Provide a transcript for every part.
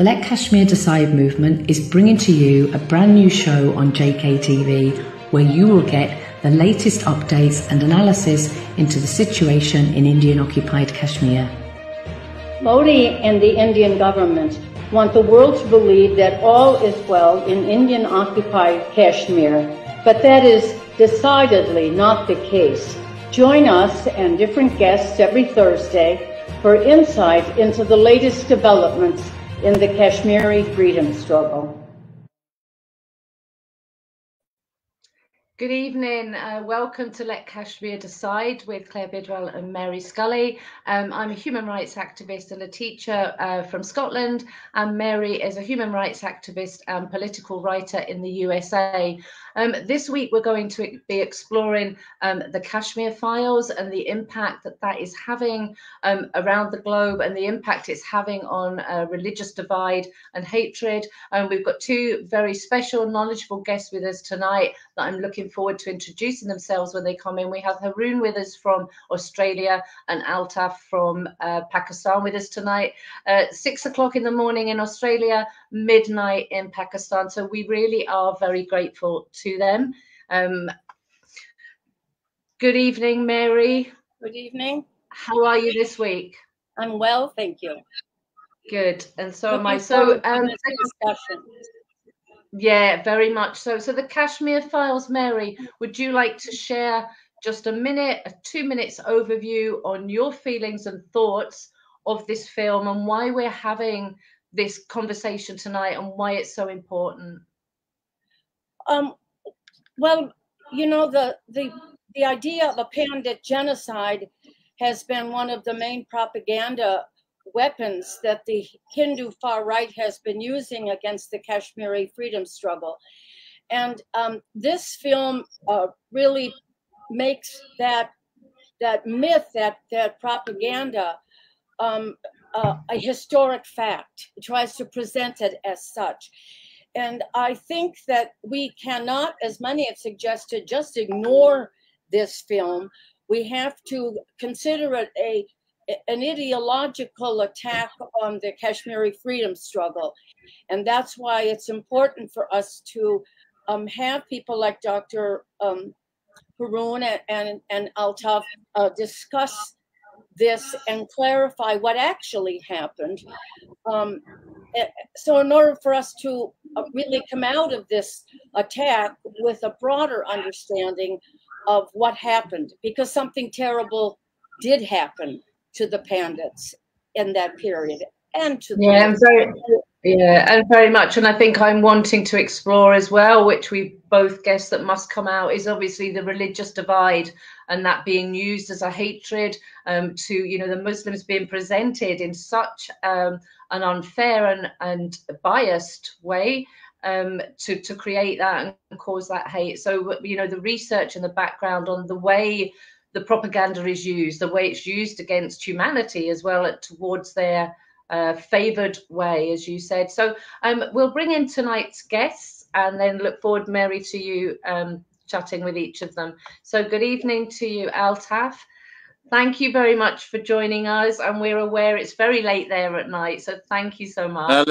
The Let Kashmir Decide movement is bringing to you a brand new show on JKTV where you will get the latest updates and analysis into the situation in Indian-occupied Kashmir. Modi and the Indian government want the world to believe that all is well in Indian-occupied Kashmir, but that is decidedly not the case. Join us and different guests every Thursday for insight into the latest developments in the Kashmiri freedom struggle. Good evening. Welcome to Let Kashmir Decide with Claire Bidwell and Mary Scully. I'm a human rights activist and a teacher from Scotland, and Mary is a human rights activist and political writer in the USA. This week we're going to be exploring the Kashmir Files and the impact that is having around the globe and the impact it's having on religious divide and hatred. We've got two very special, knowledgeable guests with us tonight that I'm looking forward to introducing themselves when they come in. We have Haroon with us from Australia and Altaf from Pakistan with us tonight. 6 o'clock in the morning in Australia, midnight in Pakistan. So we really are very grateful to them. Good evening, Mary. Good evening. How are you this week? I'm well, thank you. Good, and so am I. So discussion. Yeah, very much so. So the Kashmir Files, Mary, would you like to share just a 2 minutes overview on your feelings and thoughts of this film and why we're having this conversation tonight and why it's so important? Well, you know, the idea of a Pandit genocide has been one of the main propaganda weapons that the Hindu far right has been using against the Kashmiri freedom struggle. And this film really makes that myth, that propaganda, a historic fact. It tries to present it as such. And I think that we cannot, as many have suggested, just ignore this film. We have to consider it an ideological attack on the Kashmiri freedom struggle. And that's why it's important for us to have people like Dr. Haroon and Altaf discuss this and clarify what actually happened. So in order for us to really come out of this attack with a broader understanding of what happened, because something terrible did happen to the Pandits in that period and to and very much. And I think I'm wanting to explore as well, which we both guess that must come out, is obviously the religious divide and that being used as a hatred to, you know, the Muslims being presented in such an unfair and biased way to create that and cause that hate. So, you know, the research and the background on the way the propaganda is used, the way it's used against humanity as well, towards their favoured way, as you said. So we'll bring in tonight's guests and then look forward, Mary, to you chatting with each of them. So good evening to you, Altaf. Thank you very much for joining us. And we're aware it's very late there at night, so thank you so much.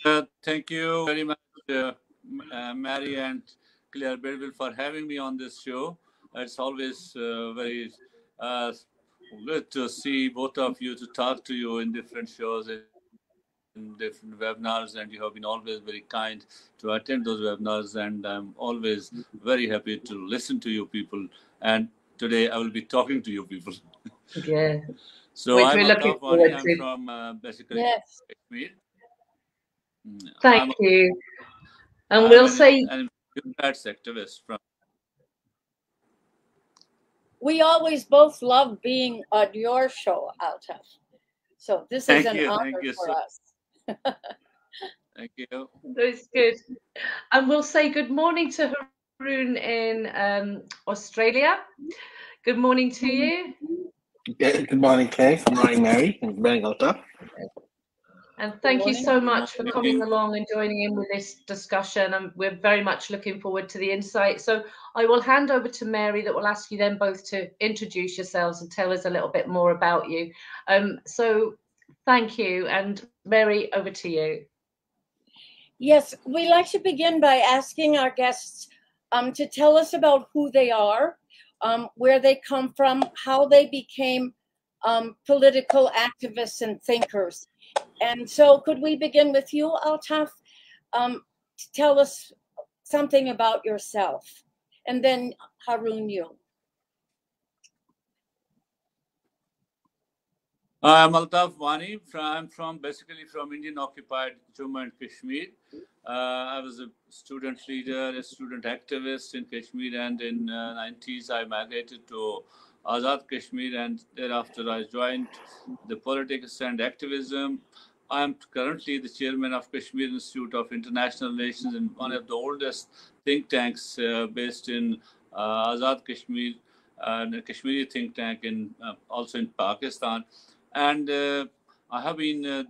Hello. Thank you very much, Mary and Claire Bidwell, for having me on this show. It's always very good to see both of you, to talk to you in different shows, in different webinars, and you have been always very kind to attend those webinars, and I'm always very happy to listen to you people. And today I will be talking to you people. Yeah. So I'm from basically Kashmir. Thank you. And we'll say I'm a human rights activist from. We always both love being on your show, Altaf. So this is an honor for us. Thank you. That's good. And we'll say good morning to Haroon in Australia. Good morning to you. Good morning, Claire. Good morning, Mary. And good morning, Altaf. And thank you so much for coming along and joining in with this discussion. And we're very much looking forward to the insight. So I will hand over to Mary, that will ask you then both to introduce yourselves and tell us a little bit more about you. So thank you. And Mary, over to you. Yes, we like to begin by asking our guests to tell us about who they are, where they come from, how they became political activists and thinkers. And so could we begin with you, Altaf? Tell us something about yourself. And then Harun, you. I'm Altaf Wani. I'm basically from Indian occupied Jammu and Kashmir. I was a student leader, a student activist in Kashmir, and in 90s I migrated to Azad Kashmir, and thereafter I joined the politics and activism. I am currently the chairman of Kashmir Institute of International Relations and one of the oldest think tanks based in Azad Kashmir, a Kashmiri think tank in also in Pakistan. And I have been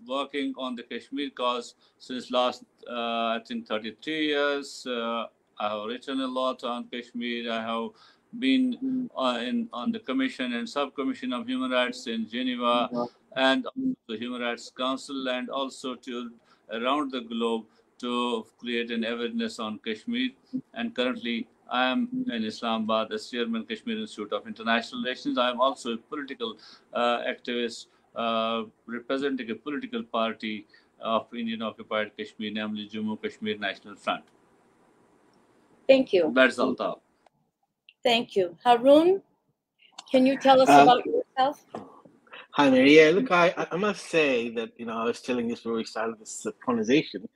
working on the Kashmir cause since last, I think, 33 years. I have written a lot on Kashmir. I have been on the Commission and Subcommission of Human Rights in Geneva, and the Human Rights Council, and also to around the globe to create an awareness on Kashmir. And currently, I am in Islamabad as chairman Kashmir Institute of International Relations. I am also a political activist representing a political party of Indian occupied Kashmir, namely Jammu Kashmir National Front. Thank you. That's Altaf. Thank you. Harun, can you tell us about yourself? Hi, Mary. Yeah, look, I must say that, I was telling this before we started this conversation,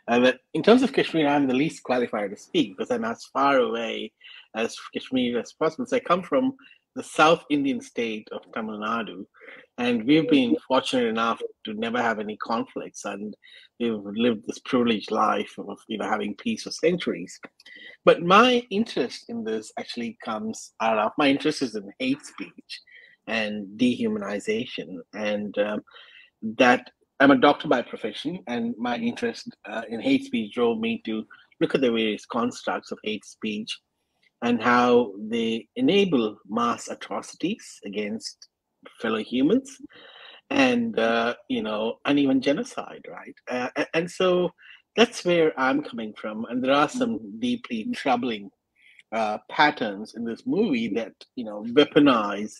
that in terms of Kashmir, I'm the least qualified to speak because I'm as far away as Kashmir as possible. So I come from the South Indian state of Tamil Nadu, and we've been fortunate enough to never have any conflicts, and we've lived this privileged life of, having peace for centuries. But my interest in this actually comes out of my interest is in hate speech and dehumanization, and that I'm a doctor by profession, and my interest in hate speech drove me to look at the various constructs of hate speech and how they enable mass atrocities against fellow humans, and and even genocide, right? And so that's where I'm coming from, and there are some deeply troubling patterns in this movie that weaponize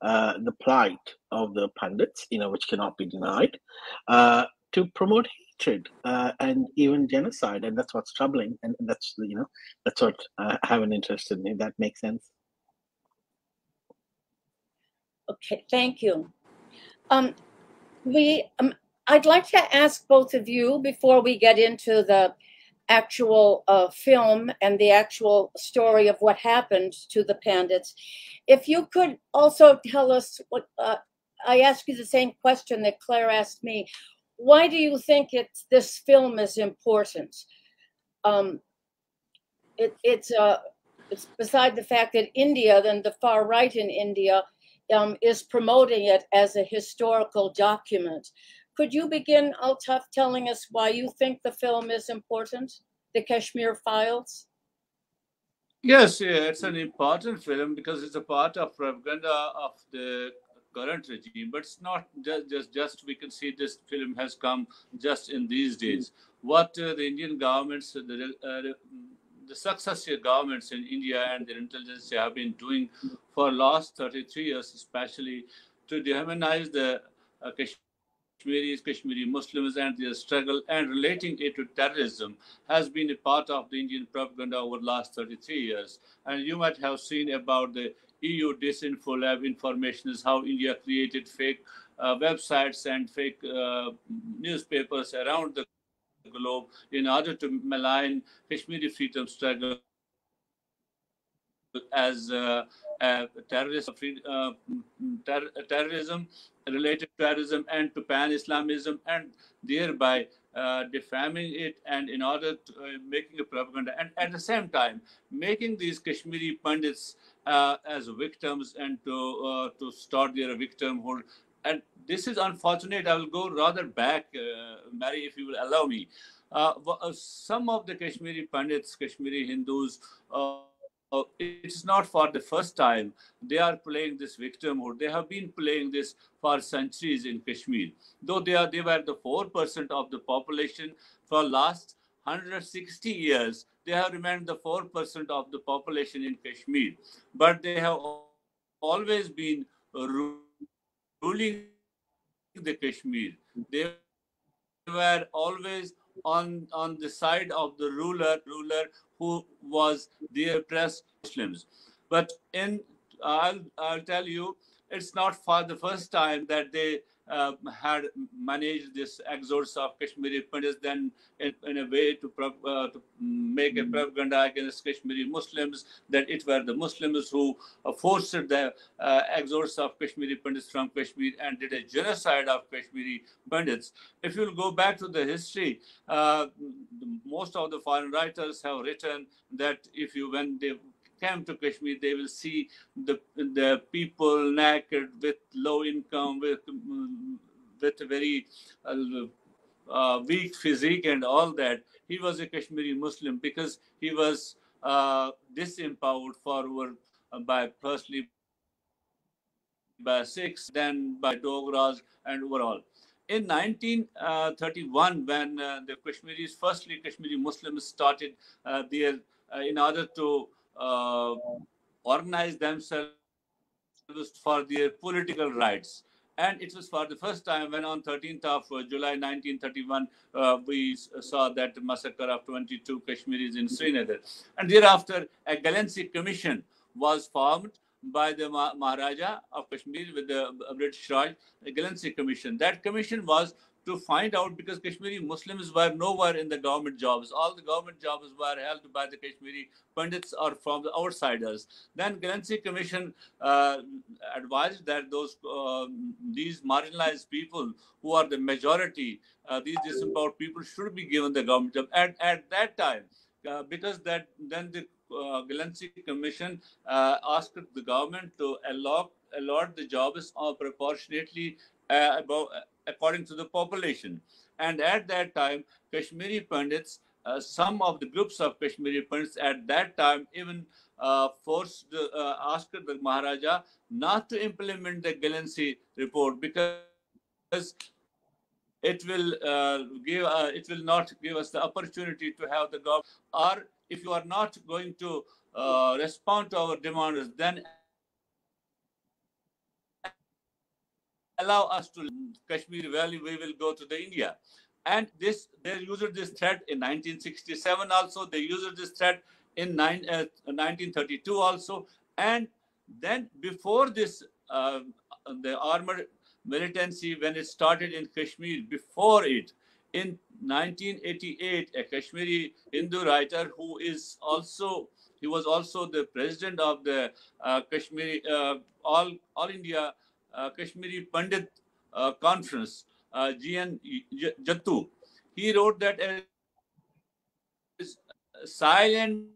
the plight of the pundits, which cannot be denied, to promote hatred and even genocide, and that's what's troubling, and that's what I have an interest in. If that makes sense. Okay, thank you. I'd like to ask both of you before we get into the actual film and the actual story of what happened to the Pandits, if you could also tell us what I asked you the same question that Claire asked me. Why do you think this film is important? It's beside the fact that India, then the far right in India, is promoting it as a historical document. Could you begin, Altaf, telling us why you think the film is important, the Kashmir Files? Yes, yeah, it's an important film because it's a part of propaganda of the current regime. But it's not just we can see this film has come just in these days. What the Indian governments, the successive governments in India and their intelligence have been doing for last 33 years, especially to dehumanize the Kashmiris, Kashmiri Muslims, and their struggle and relating it to terrorism has been a part of the Indian propaganda over the last 33 years. And you might have seen about the EU Disinfo Lab information is how India created fake websites and fake newspapers around the globe in order to malign Kashmiri freedom struggle as terrorism, related terrorism, and to pan-Islamism, and thereby defaming it, and in order to making a propaganda, and at the same time making these Kashmiri pundits as victims and to start their victimhood. And this is unfortunate. I will go rather back, Mary, if you will allow me. Some of the Kashmiri pundits, Kashmiri Hindus, it's not for the first time they are playing this victimhood. They have been playing this for centuries in Kashmir. Though they were the 4% of the population for last 160 years, they have remained the 4% of the population in Kashmir. But they have always been ruling the Kashmir. They were always on the side of the ruler who was their oppressed Muslims. But I'll tell you, it's not for the first time that they had managed this exodus of Kashmiri Pandits then in a way to make a propaganda against Kashmiri Muslims, that it were the Muslims who forced the exodus of Kashmiri Pandits from Kashmir and did a genocide of Kashmiri Pandits. If you'll go back to the history, most of the foreign writers have written that when they came to Kashmir, they will see the people naked with low income, with very weak physique and all that. He was a Kashmiri Muslim because he was disempowered forward by firstly by Sikhs, then by Dogras, and overall. In 1931, when the Kashmiris, firstly Kashmiri Muslims started in order to organize themselves for their political rights. And it was for the first time when on 13th of July 1931, we saw that massacre of 22 Kashmiris in Srinagar. And thereafter, a Galansi Commission was formed by the Maharaja of Kashmir with the British Raj, the Galansi Commission. That commission was to find out, because Kashmiri Muslims were nowhere in the government jobs. All the government jobs were held by the Kashmiri Pandits or from the outsiders. Then Galansi Commission advised that these marginalized people who are the majority, these disempowered people should be given the government job. At that time, because that then the Galansi Commission asked the government to allot the jobs proportionately according to the population. And at that time, Kashmiri Pandits, some of the groups of Kashmiri Pandits at that time even asked the Maharaja not to implement the Galansi report, because it will not give us the opportunity to have the government. Or if you are not going to respond to our demands, then allow us to Kashmir Valley. We will go to the India. And they used this threat in 1967 also. They used this threat in 1932 also. And then before this, the armed militancy, when it started in Kashmir, before it, in 1988, a Kashmiri Hindu writer he was also the president of the Kashmiri All India Kashmiri Pandit Conference, GN Jattu. He wrote that as silent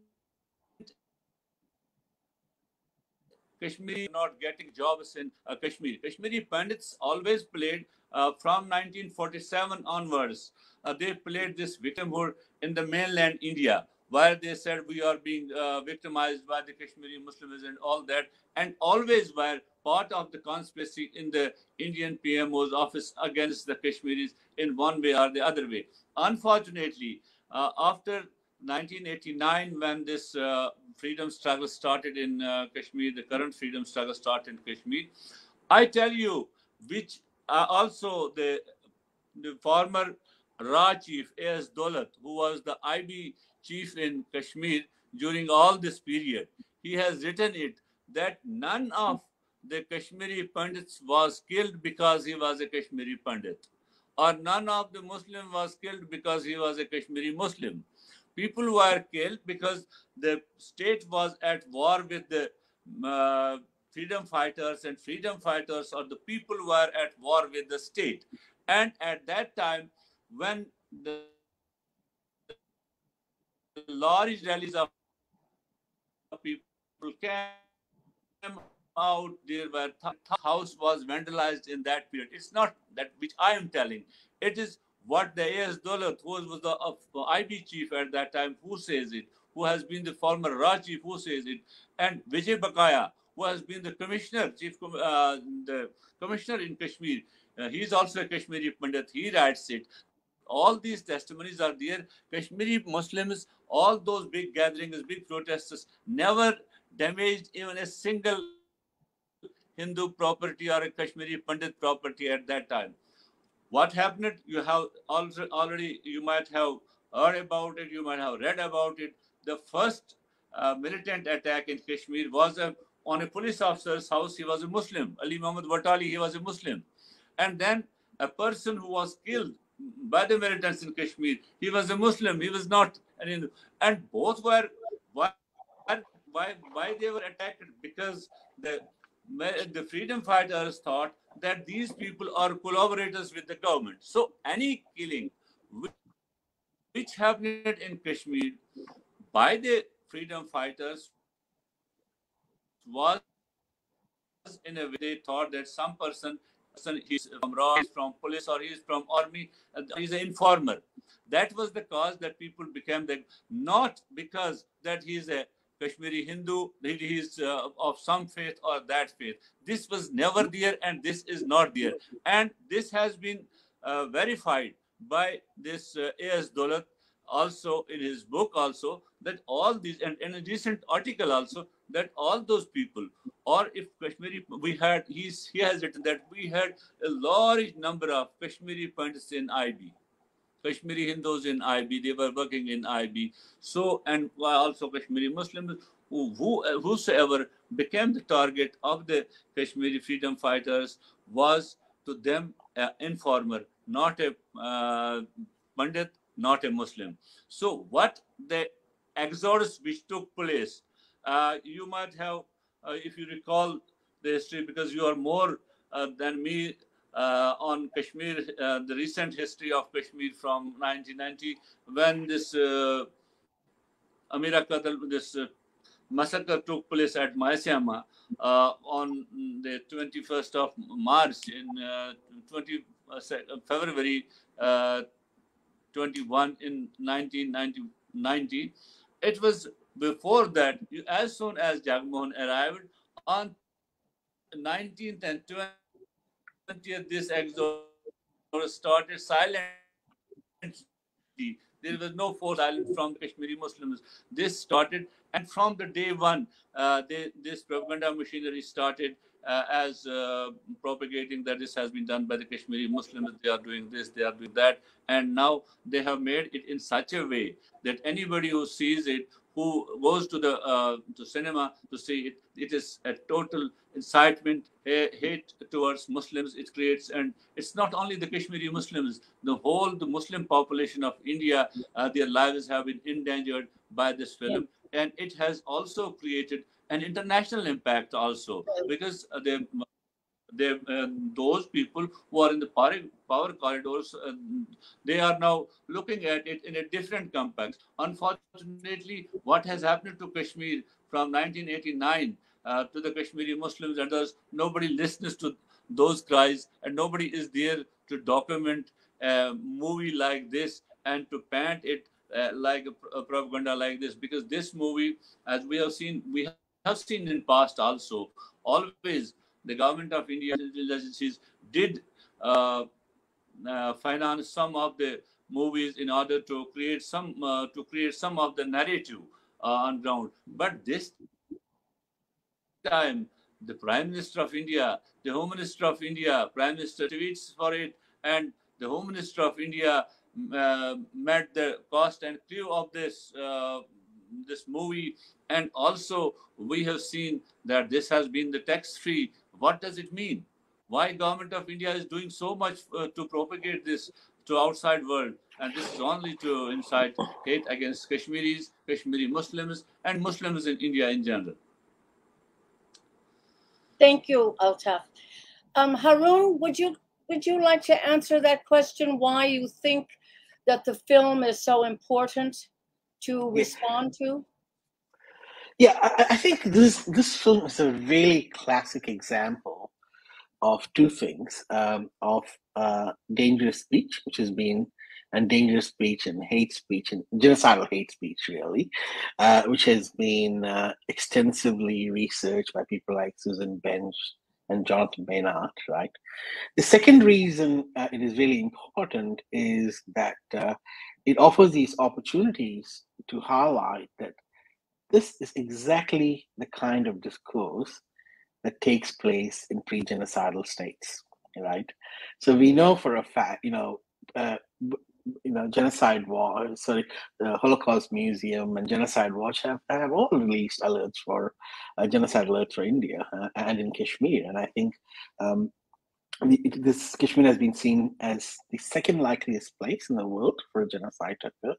Kashmiri not getting jobs in Kashmir. Kashmiri Pandits always played from 1947 onwards. They played this victimhood in the mainland India, where they said we are being victimized by the Kashmiri Muslims and all that, and always were part of the conspiracy in the Indian PMO's office against the Kashmiris in one way or the other way. Unfortunately, after 1989, when this freedom struggle started in Kashmir, the current freedom struggle started in Kashmir, I tell you, which also the former Ra chief, A.S. Dolat, who was the IB chief in Kashmir during all this period, he has written it that none of the Kashmiri Pandits was killed because he was a Kashmiri Pandit, or none of the Muslim was killed because he was a Kashmiri Muslim. People were killed because the state was at war with the freedom fighters, and freedom fighters or the people were at war with the state. And at that time, when the large rallies of people came out, there were house was vandalized in that period. It's not that which I am telling. It is what the A.S. Dolat, who was the IB chief at that time, who says it, who has been the former Raj chief, who says it, and Vijay Bakaya, who has been the commissioner, the commissioner in Kashmir. He is also a Kashmiri Pandit. He writes it. All these testimonies are there. Kashmiri Muslims, all those big gatherings, big protests, never damaged even a single Hindu property or a Kashmiri Pandit property at that time. What happened? You have already, you might have heard about it, you might have read about it. The first militant attack in Kashmir was on a police officer's house. He was a Muslim. Ali Muhammad Watali, he was a Muslim. And then a person who was killed by the militants in Kashmir, he was a Muslim. He was not an Hindu. And both were, why, why they were attacked? Because the freedom fighters thought that these people are collaborators with the government. So any killing which happened in Kashmir by the freedom fighters was in a way they thought that some person he's from raw, he's from police, or he's from army, he's an informer. That was the cause that people became that, not because that he's a Kashmiri Hindu, he is of some faith or that faith. This was never there, and this is not there. And this has been verified by this A.S. Dolat also in his book also, that all these, and in a recent article also, that all those people, or if Kashmiri, he has written that we had a large number of Kashmiri Pandits in IB. Kashmiri Hindus in IB, they were working in IB. So, and also Kashmiri Muslims, whosoever became the target of the Kashmiri freedom fighters was to them an informer, not a Pandit, not a Muslim. So, what the exodus which took place, you might have, if you recall the history, because you are more than me on Kashmir, the recent history of Kashmir from 1990, when this Amira Qatl, this massacre took place at Maisyama on the 21st of March in 20 February 21 in 1990. It was before that, as soon as Jagmohan arrived, on 19th and 20th, this exodus started silently. There was no forced silence from the Kashmiri Muslims. This started, and from the day one, this propaganda machinery started as propagating that this has been done by the Kashmiri Muslims. They are doing this, they are doing that, and now they have made it in such a way that anybody who sees it, who goes to the cinema to see it, it is a total incitement, hate towards Muslims. It creates, and it's not only the Kashmiri Muslims, the Muslim population of India, their lives have been endangered by this film, and it has also created an international impact also, because those people who are in the power corridors, they are now looking at it in a different context. Unfortunately, what has happened to Kashmir from 1989 to the Kashmiri Muslims and others, nobody listens to those cries, and nobody is there to document a movie like this and to paint it like a propaganda like this, because this movie, as we have seen in past also, always the government of India agencies did finance some of the movies in order to create some of the narrative on ground. But this time, the Prime Minister of India, the Home Minister of India, Prime Minister tweets for it, and the Home Minister of India met the cost and crew of this movie, and also we have seen that this has been the tax free. What does it mean? Why government of India is doing so much to propagate this to outside world? And this is only to incite hate against Kashmiris, Kashmiri Muslims, and Muslims in India in general. Thank you, Altaf. Haroon, would you like to answer that question? Why you think that the film is so important to respond to? Yeah, I think this film is a really classic example of two things, of dangerous speech, which has been and dangerous speech and hate speech and genocidal hate speech, really, which has been extensively researched by people like Susan Bench and Jonathan Maynard, right? The second reason it is really important is that it offers these opportunities to highlight that this is exactly the kind of discourse that takes place in pre-genocidal states, right? So we know for a fact, Genocide Watch, the Holocaust Museum and Genocide Watch have all released alerts for genocide alerts for India and in Kashmir, and I think this Kashmir has been seen as the second likeliest place in the world for a genocide to occur,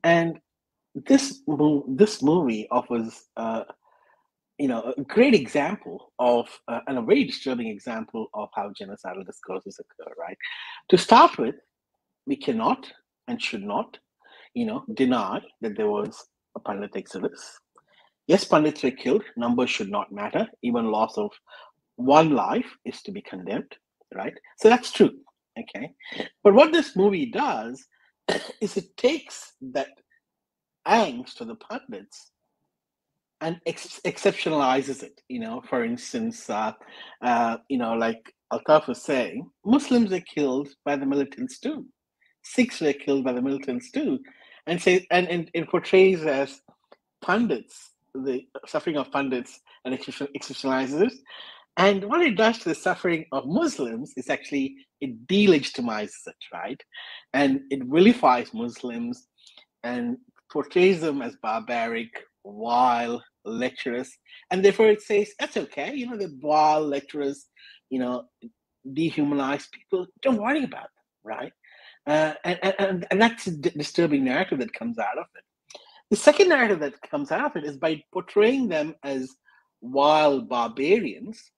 and this movie offers a great example of and a very disturbing example of how genocidal discourses occur. Right. To start with, we cannot and should not, deny that there was a Pandit exodus. Yes, Pandits were killed. Numbers should not matter. Even loss of one life is to be condemned, right? So that's true, okay? But what this movie does is it takes that angst of the Pandits and exceptionalizes it. For instance, like Altaf was saying, Muslims were killed by the militants too. Sikhs were killed by the militants too, and it portrays as Pandits, the suffering of Pandits, and exceptionalizes it. And what it does to the suffering of Muslims is actually it delegitimizes it, right? And it vilifies Muslims and portrays them as barbaric, wild, lecherous. And therefore it says, that's okay, the wild, lecherous, dehumanized people, don't worry about them, right? And that's a disturbing narrative that comes out of it. The second narrative that comes out of it is by portraying them as wild barbarians,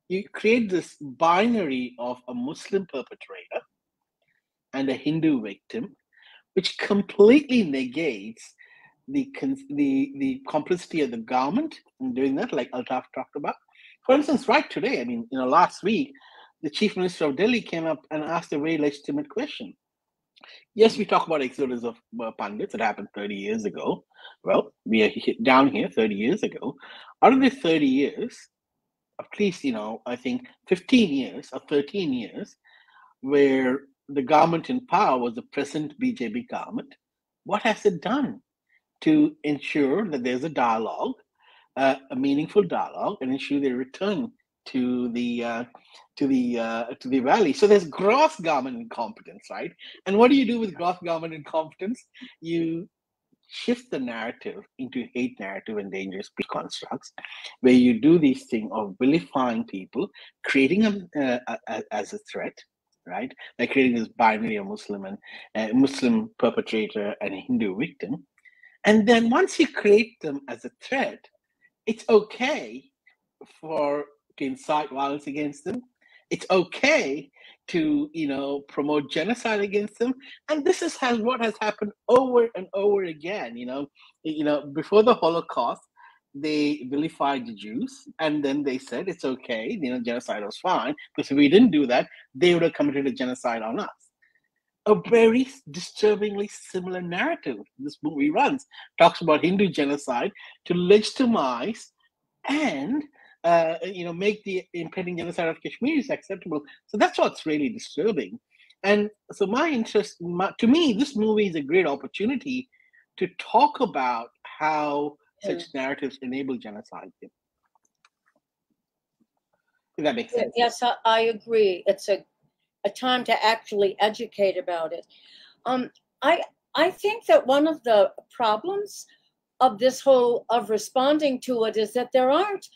you create this binary of a Muslim perpetrator and a Hindu victim, which completely negates the complicity of the government in doing that, like Altaf talked about. For instance, right today, last week, the Chief Minister of Delhi came up and asked a very legitimate question. Yes, we talk about exodus of Pandits that happened 30 years ago. Well, we are down here 30 years ago. Out of the 30 years, at least, I think 15 years or 13 years, where the government in power was the present BJP government, what has it done to ensure that there's a dialogue, a meaningful dialogue, and ensure they return to the valley? So there's gross government incompetence, right? And what do you do with gross government incompetence? You shift the narrative into hate narrative and dangerous speech constructs, where you do these things of vilifying people, creating them as a threat, right? By creating this binary of Muslim and Muslim perpetrator and Hindu victim. And then once you create them as a threat, it's okay to incite violence against them. It's okay to promote genocide against them, and this is what has happened over and over again. Before the Holocaust, they vilified the Jews, and then they said it's okay. Genocide was fine because if we didn't do that, they would have committed a genocide on us. A very disturbingly similar narrative this movie runs. Talks about Hindu genocide to legitimize and make the impending genocide of Kashmir acceptable. So that's what's really disturbing. And so to me, this movie is a great opportunity to talk about how such narratives enable genocide. If that makes sense. Yes, I agree. It's a time to actually educate about it. I think that one of the problems of responding to it is that there aren't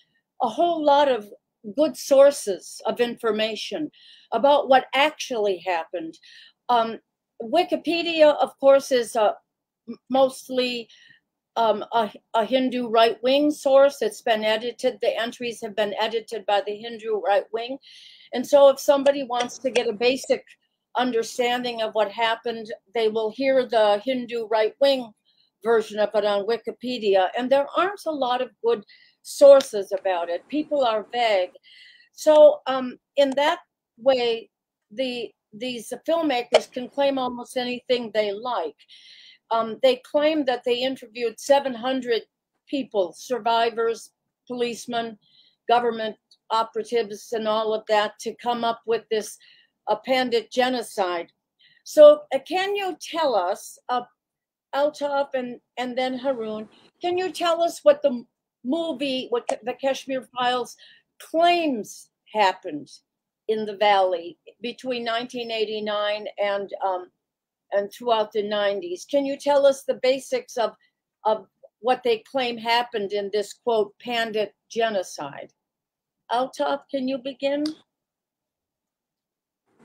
a whole lot of good sources of information about what actually happened. Wikipedia, of course, is mostly a Hindu right-wing source. It's been edited. The entries have been edited by the Hindu right-wing. And so if somebody wants to get a basic understanding of what happened, they will hear the Hindu right-wing version of it on Wikipedia. And there aren't a lot of good sources about it. People are vague. So in that way, the these filmmakers can claim almost anything they like. They claim that they interviewed 700 people, survivors, policemen, government operatives, and all of that to come up with this pandit genocide. So can you tell us, Altaf and then Haroon, can you tell us what the movie, what the Kashmir Files claims happened in the valley between 1989 and throughout the 90s? Can you tell us the basics of what they claim happened in this, quote, pandit genocide? Altaf, can you begin?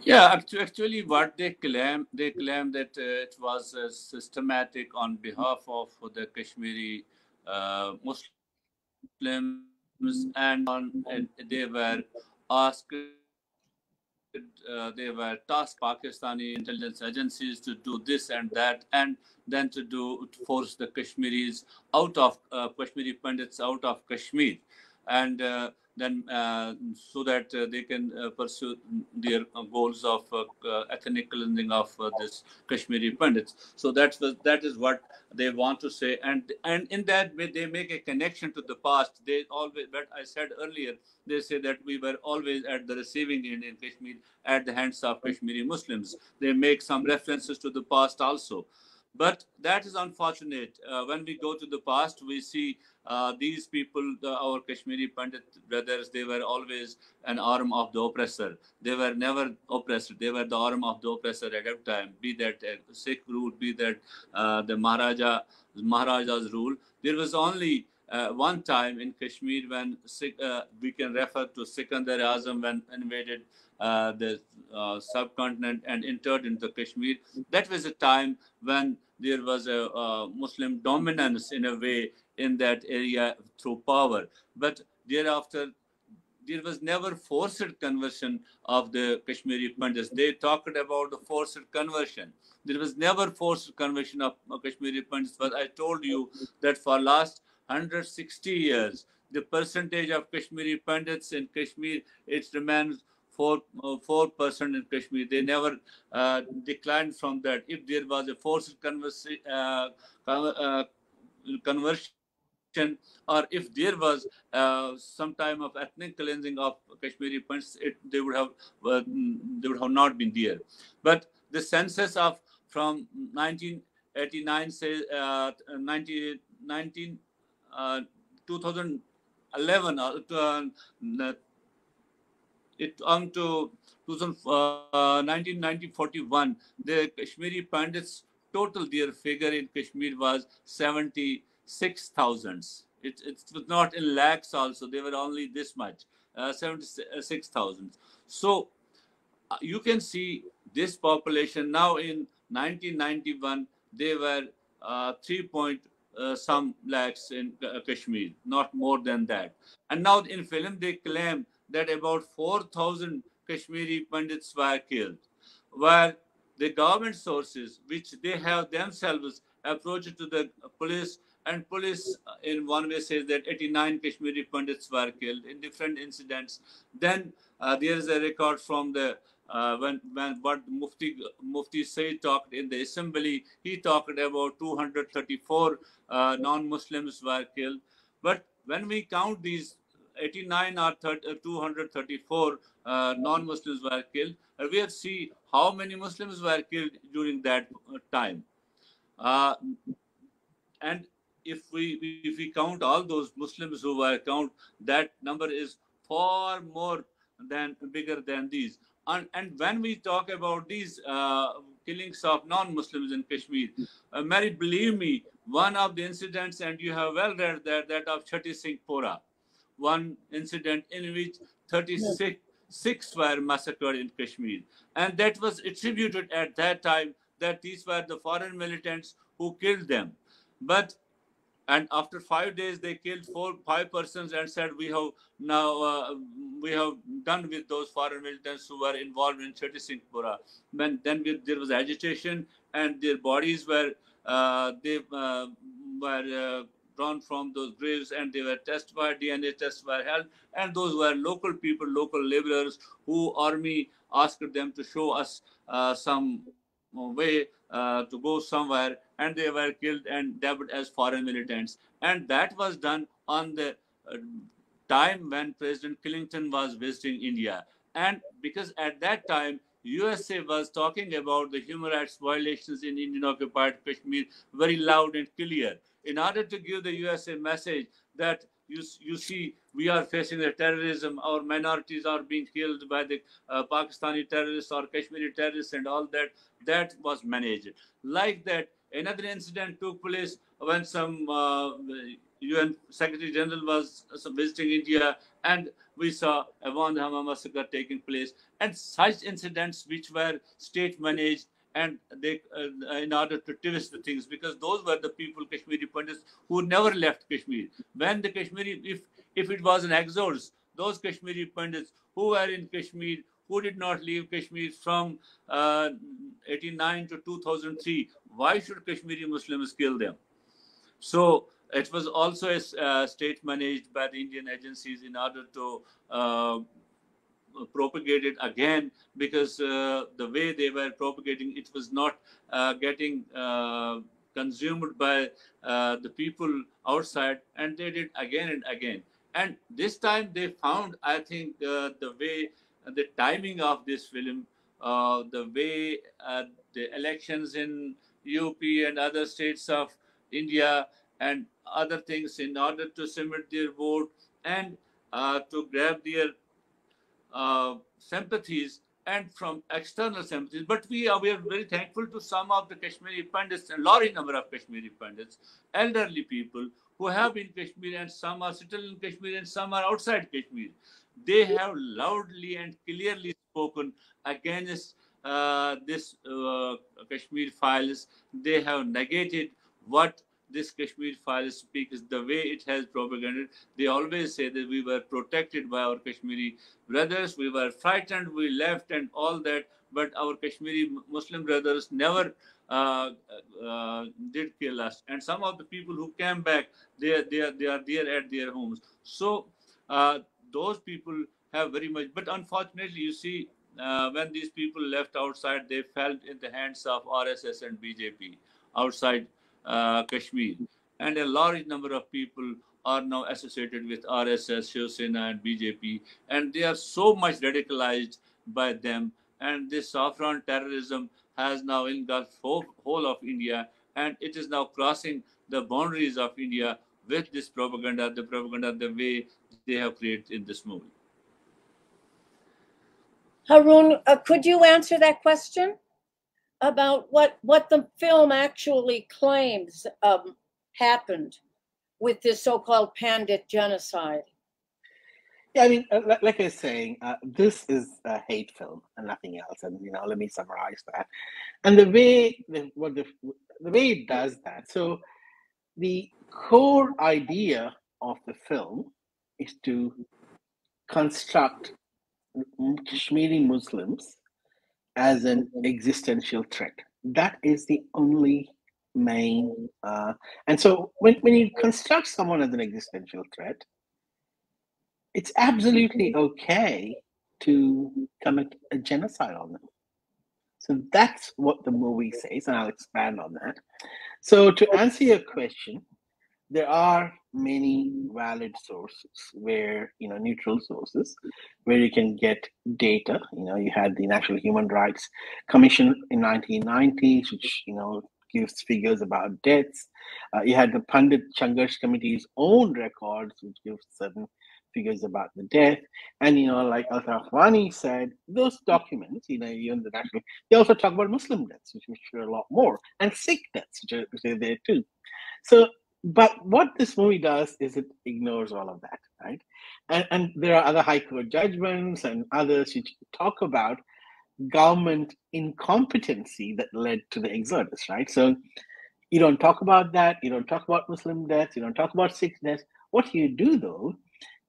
Yeah, actually, what they claim that it was systematic on behalf of the Kashmiri Muslims, and they were asked, they were tasked Pakistani intelligence agencies to do this and that, and then to force the Kashmiris out of Kashmiri Pandits out of Kashmir, and then so that they can pursue their goals of ethnic cleansing of this Kashmiri Pandits. So that is what they want to say, and in that way they make a connection to the past. They always, what I said earlier, they say that we were always at the receiving end in Kashmir at the hands of Kashmiri Muslims. They make some references to the past also. But that is unfortunate. When we go to the past, we see these people, our Kashmiri Pandit brothers, they were always an arm of the oppressor. They were never oppressed. They were the arm of the oppressor at that time, be that Sikh rule, be that the Maharaja's rule. There was only one time in Kashmir when we can refer to Sikandar Azam when invaded the subcontinent and entered into Kashmir. That was a time when there was a Muslim dominance in a way in that area through power. But thereafter, there was never forced conversion of the Kashmiri Pandits. They talked about the forced conversion. There was never forced conversion of Kashmiri Pandits. But I told you that for last 160 years, the percentage of Kashmiri Pandits in Kashmir, it remains 4% in Kashmir. They never declined from that. If there was a forced conversion, or if there was some time of ethnic cleansing of Kashmiri Pandits, they would have not been there. But the census of from 1989 says 2011 it on to 1941, the Kashmiri Pandits total their figure in Kashmir was 76,000. It was not in lakhs also. They were only this much, 76,000. So you can see this population now in 1991, they were 3 point some lakhs in Kashmir, not more than that. And now in film, they claim that about 4,000 Kashmiri Pandits were killed, where the government sources, which they have themselves approached to the police, and police in one way says that 89 Kashmiri Pandits were killed in different incidents. Then there is a record from the when what Mufti Said talked in the assembly, he talked about 234 non-Muslims were killed. But when we count these 89 or 234 non-Muslims were killed, we have see how many Muslims were killed during that time. And if we count all those Muslims who were count, that number is far more than bigger than these. And when we talk about these killings of non-Muslims in Kashmir, Mary, believe me, one of the incidents, and you have well read that of Chatti Singh Pora, one incident in which 36 were massacred in Kashmir. And that was attributed at that time that these were the foreign militants who killed them. But and after 5 days they killed 5 persons and said we have now we have done with those foreign militants who were involved in Chatti Singh Pura. Then there was agitation and their bodies were drawn from those graves, and they were testified, DNA tests were held, and those were local people, local laborers, who army asked them to show us some way to go somewhere, and they were killed and dubbed as foreign militants. And that was done on the time when President Clinton was visiting India. And because at that time, USA was talking about the human rights violations in Indian occupied Kashmir very loud and clear, in order to give the USA message that you see, we are facing the terrorism, our minorities are being killed by the Pakistani terrorists or Kashmiri terrorists, and all that. That was managed. Like that, another incident took place when some UN Secretary General was visiting India, and we saw a Vandhama massacre taking place, and such incidents which were state managed, and they in order to twist the things, because those were the people, Kashmiri Pandits, who never left Kashmir. When the Kashmiri, if it was an exodus, those Kashmiri Pandits who were in Kashmir, who did not leave Kashmir from 89 to 2003, why should Kashmiri Muslims kill them? So it was also a state managed by the Indian agencies in order to propagate it again, because the way they were propagating it was not getting consumed by the people outside, and they did again and again. And this time they found, I think, the way, the timing of this film, the way the elections in UP and other states of India and other things, in order to submit their vote and to grab their sympathies and from external sympathies. But we are very thankful to some of the Kashmiri Pandits, a large number of Kashmiri Pandits, elderly people who have been in Kashmir, and some are still in Kashmir and some are outside Kashmir. They have loudly and clearly spoken against this Kashmir Files. They have negated what this Kashmir Files speaks, the way it has propagated. They always say that we were protected by our Kashmiri brothers, we were frightened, we left and all that, but our Kashmiri Muslim brothers never did kill us. And some of the people who came back, they are there at their homes. So those people have very much, but unfortunately, you see, when these people left outside, they fell in the hands of RSS and BJP outside Kashmir. And a large number of people are now associated with RSS, Shiv Sena, and BJP, and they are so much radicalized by them. And this saffron terrorism has now engulfed whole of India, and it is now crossing the boundaries of India with this propaganda, the way they have created in this movie. Haroon, could you answer that question about what the film actually claims happened with this so-called Pandit genocide? Yeah, I mean, like I was saying, this is a hate film and nothing else. And let me summarize that. And the way the way it does that. So the core idea of the film is to construct Kashmiri Muslims as an existential threat. That is the only main. And so when you construct someone as an existential threat, it's absolutely okay to commit a genocide on them. So that's what the movie says, and I'll expand on that. So to answer your question, there are many valid sources where, neutral sources, where you can get data. You had the National Human Rights Commission in 1990s, which, gives figures about deaths. You had the Pandit Changarsh Committee's own records, which gives certain figures about the death. And, like Altaf Wani said, those documents, even the national, they also talk about Muslim deaths, which are a lot more, and Sikh deaths, which are there too. So, but what this movie does is it ignores all of that, right? And there are other high court judgments and others which talk about government incompetency that led to the exodus, right? So you don't talk about that. You don't talk about Muslim deaths. You don't talk about Sikh deaths. What you do, though,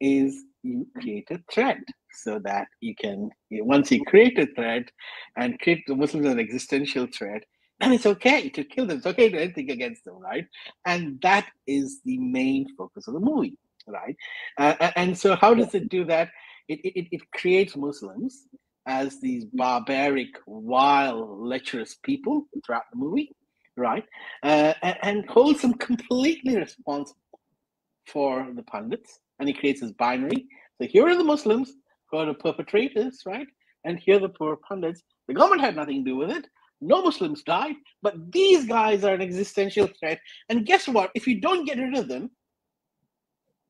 is you create a threat so that you can, once you create a threat and create the Muslims as an existential threat, And it's okay to kill them. It's okay to do anything against them, right? And that is the main focus of the movie, right? And so how does it do that? It creates Muslims as these barbaric, wild, lecherous people throughout the movie, right? And holds them completely responsible for the pundits. And he creates this binary. So here are the Muslims who are the perpetrators, right? And here are the poor pundits. The government had nothing to do with it. No Muslims died, but these guys are an existential threat. And guess what? If you don't get rid of them,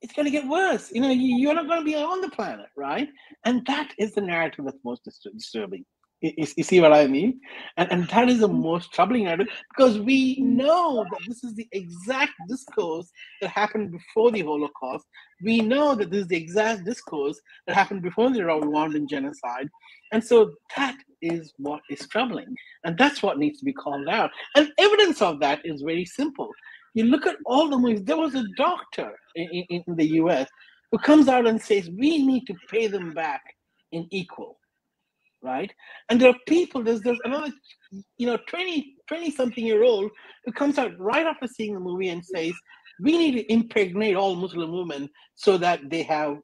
it's going to get worse. You know, you're not going to be on the planet, right? And that is the narrative that's most disturbing. You see what I mean? And that is the most troubling narrative, because we know that this is the exact discourse that happened before the Holocaust. We know that this is the exact discourse that happened before the Rwandan genocide. And so that is what is troubling. And that's what needs to be called out. And evidence of that is very simple. You look at all the movies. There was a doctor in the US who comes out and says, we need to pay them back in equal, right? And there are people, there's another, 20-something-year-old who comes out right after seeing the movie and says, we need to impregnate all Muslim women so that they have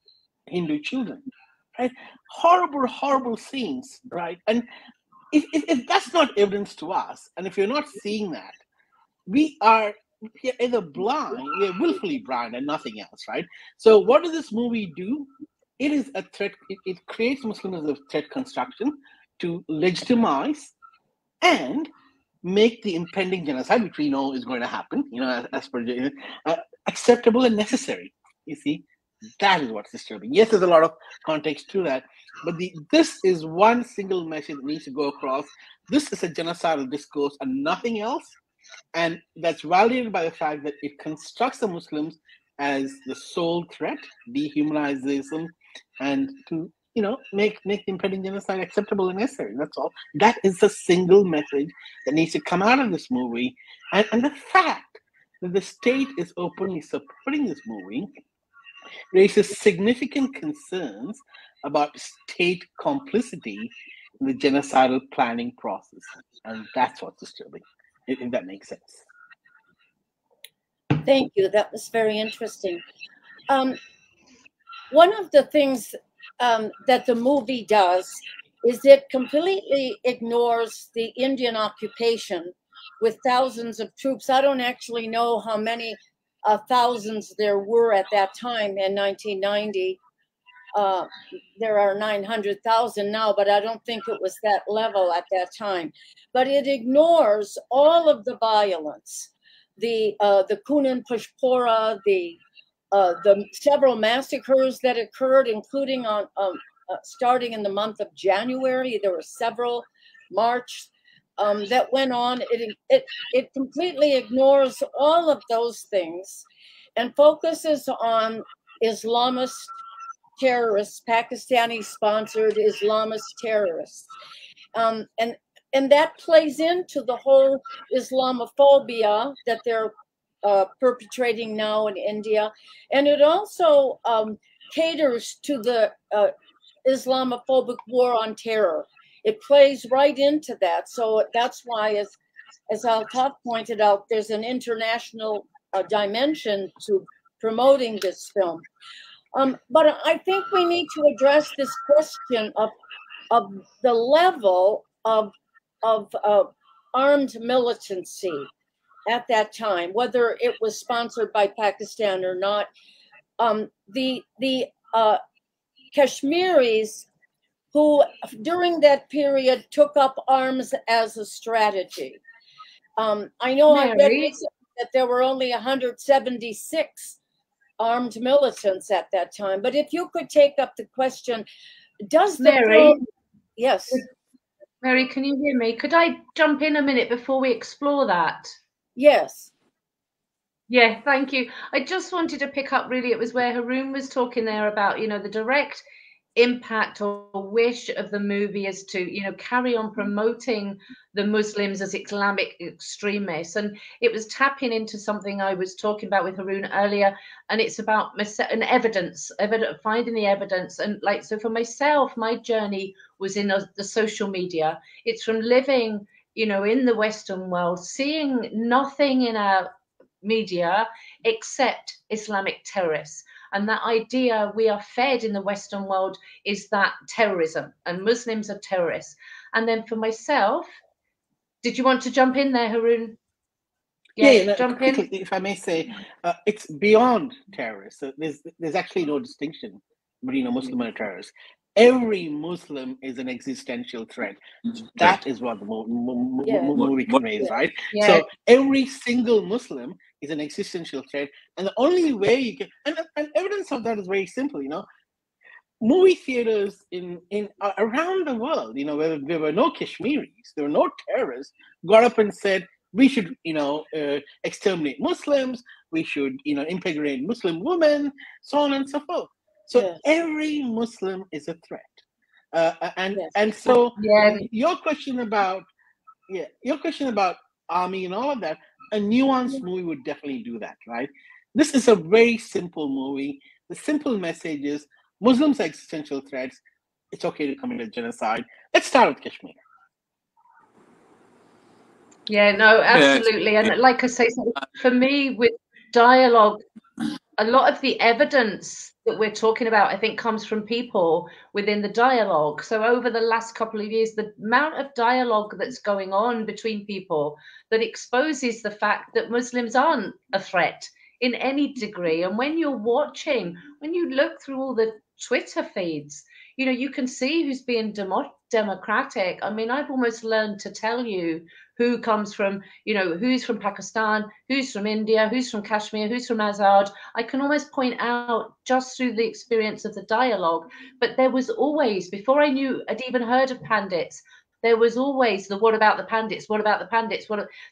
Hindu children, right? Horrible, horrible scenes, right? And if that's not evidence to us, and if you're not seeing that, we are either blind, we are willfully blind and nothing else, right? So what does this movie do? It is a threat. It creates Muslims as a threat construction to legitimize and make the impending genocide, which we know is going to happen, as per acceptable and necessary. You see, that is what's disturbing. Yes, there's a lot of context to that, but this is one single message that needs to go across. This is a genocidal discourse and nothing else. And that's validated by the fact that it constructs the Muslims as the sole threat, dehumanizes them, and to make the impending genocide acceptable and necessary. That's all. That is the single message that needs to come out of this movie. And the fact that the state is openly supporting this movie raises significant concerns about state complicity in the genocidal planning process. And that's what's disturbing, if that makes sense. Thank you. That was very interesting. One of the things that the movie does is it completely ignores the Indian occupation with thousands of troops. I don't actually know how many thousands there were at that time in 1990. There are 900,000 now, but I don't think it was that level at that time. But it ignores all of the violence, the Kunan Pushpora, the several massacres that occurred, including on starting in the month of January. There were several marches that went on. It completely ignores all of those things and focuses on Islamist terrorists, Pakistani-sponsored Islamist terrorists, and that plays into the whole Islamophobia that they're perpetrating now in India, and it also caters to the Islamophobic war on terror. It plays right into that. So that's why, as Altaf pointed out, there's an international dimension to promoting this film. But I think we need to address this question of the level of armed militancy at that time, whether it was sponsored by Pakistan or not. The Kashmiris, who during that period took up arms as a strategy. I know I read recently that there were only 176 armed militants at that time. But if you could take up the question, does the Mary? Yes. Mary, can you hear me? Could I jump in a minute before we explore that? Yes. Yeah, thank you. I just wanted to pick up, really, it was where Haroon was talking there about, the direct impact or wish of the movie is to, carry on promoting the Muslims as Islamic extremists. And it was tapping into something I was talking about with Haroon earlier, and it's about evidence, finding the evidence. And so for myself, my journey was in the social media. It's from living in the Western world, seeing nothing in our media except Islamic terrorists. And that idea we are fed in the Western world is that terrorism and Muslims are terrorists. And then for myself, did you want to jump in there, Haroon? Jump quickly, in. if I may say, it's beyond terrorists. So there's actually no distinction between a Muslim and a terrorist. Every Muslim is an existential threat. That is what the movie conveys, right? Yeah. So every single Muslim is an existential threat, and the only way you can, and evidence of that is very simple. Movie theaters in around the world, where there were no Kashmiris, there were no terrorists, got up and said, we should, exterminate Muslims, we should, impregnate Muslim women, so on and so forth. So every Muslim is a threat. And so your question about army and all of that, a nuanced movie would definitely do that, right? This is a very simple movie. The simple message is Muslims are existential threats. It's okay to commit a genocide. Let's start with Kashmir. Yeah, no, absolutely. And like I say, for me, with dialogue, a lot of the evidence that we're talking about, I think, comes from people within the dialogue. So over the last couple of years, the amount of dialogue that's going on between people that exposes the fact that Muslims aren't a threat in any degree. And when you're watching, when you look through all the Twitter feeds, you can see who's being democratic. I mean, I've almost learned to tell you who comes from, who's from Pakistan, who's from India, who's from Kashmir, who's from Azad. I can almost point out just through the experience of the dialogue. But there was always, before I'd even heard of Pandits, there was always the what about the Pandits? What about the Pandits?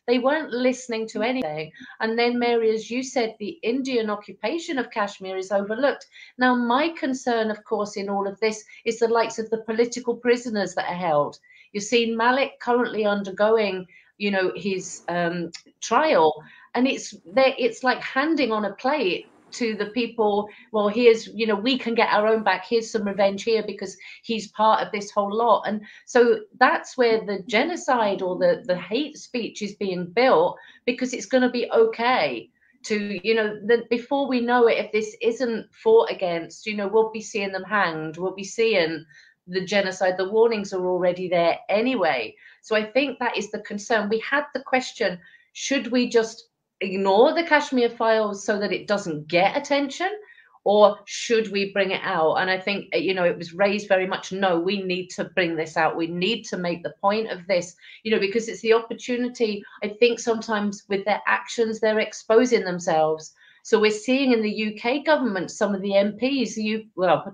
They weren't listening to anything. And then, Mary, as you said, the Indian occupation of Kashmir is overlooked. Now, my concern, of course, in all of this is the likes of the political prisoners that are held. You've seen Malik currently undergoing, his trial, and it's like handing on a plate to the people. Well, here's, we can get our own back. Here's some revenge here because he's part of this whole lot. And so that's where the genocide or the hate speech is being built, because it's going to be okay to, before we know it, if this isn't fought against, we'll be seeing them hanged. We'll be seeing the genocide. The warnings are already there anyway. So I think that is the concern. We had the question, should we just ignore the Kashmir Files so that it doesn't get attention, or should we bring it out? And I think, it was raised very much, no, we need to bring this out. We need to make the point of this, because it's the opportunity. I think sometimes with their actions, they're exposing themselves. So we're seeing in the UK government, some of the MPs,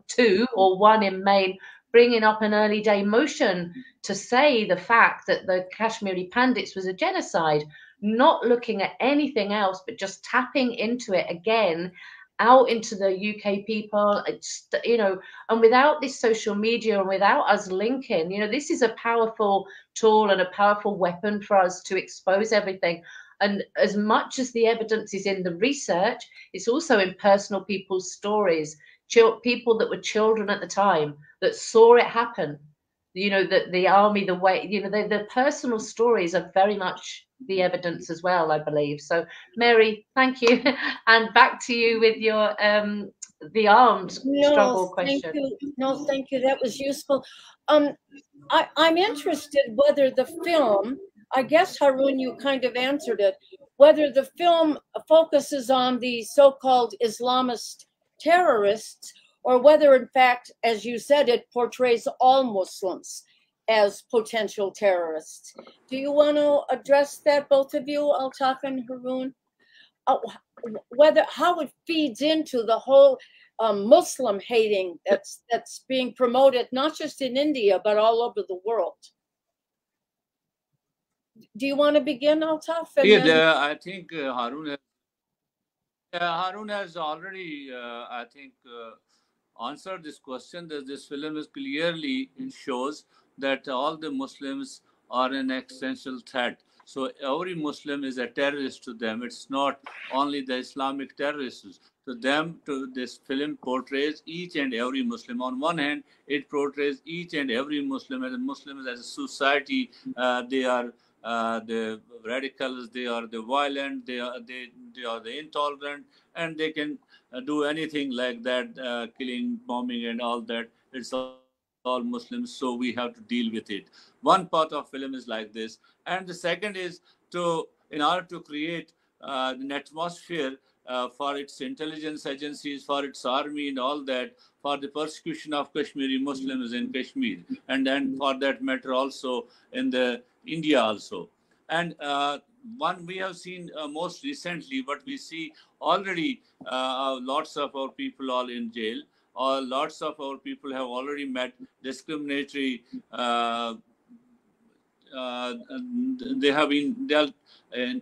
two or one in Maine, bringing up an early day motion to say the fact that the Kashmiri Pandits was a genocide, not looking at anything else, but just tapping into it again, out into the UK people, and without this social media and without us linking, this is a powerful tool and a powerful weapon for us to expose everything. And as much as the evidence is in the research, it's also in personal people's stories, people that were children at the time that saw it happen, that the army, the way, the personal stories are very much the evidence as well, I believe. So, Mary, thank you. And back to you with your the armed struggle question. Thank you. That was useful. I'm interested whether the film, I guess, Haroon, you kind of answered it, whether the film focuses on the so-called Islamist terrorists, or whether, in fact, as you said, it portrays all Muslims as potential terrorists. Do you want to address that, both of you, Altaf and Haroon? How it feeds into the whole Muslim hating that's being promoted, not just in India, but all over the world. Do you want to begin, Altaf? I think Haroon has already, answered this question. That this film is clearly shows that all the Muslims are an existential threat. So every Muslim is a terrorist to them. It's not only the Islamic terrorists. To them, this film portrays each and every Muslim. On one hand, it portrays each and every Muslim as a society. They are the radicals, they are the violent, they are the intolerant, and they can do anything like that, killing, bombing, and all that. It's all Muslims, so we have to deal with it. One part of film is like this, and the second is in order to create an atmosphere for its intelligence agencies, for its army, and all that, for the persecution of Kashmiri Muslims in Kashmir, and then for that matter also in the India also. And one we have seen most recently, but we see already lots of our people all in jail, or lots of our people have already met discriminatory they have been dealt in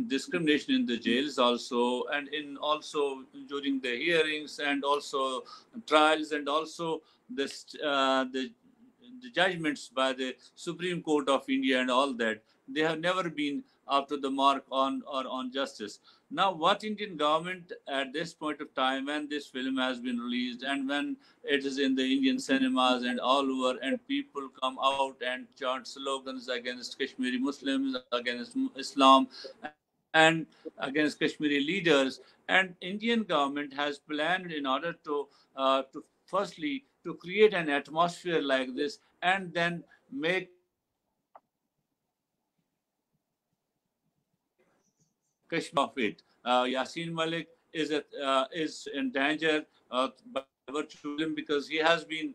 discrimination in the jails also, and in also during the hearings, and also trials, and also this the judgments by the Supreme Court of India and all that. They have never been up to the mark on justice. Now, what Indian government at this point of time, when this film has been released, and when it is in the Indian cinemas and all over, and people come out and chant slogans against Kashmiri Muslims, against Islam, and against Kashmiri leaders, and Indian government has planned in order to firstly to create an atmosphere like this, and then make Kashmir of it. Yasin Malik is in danger by virtue of this film, because he has been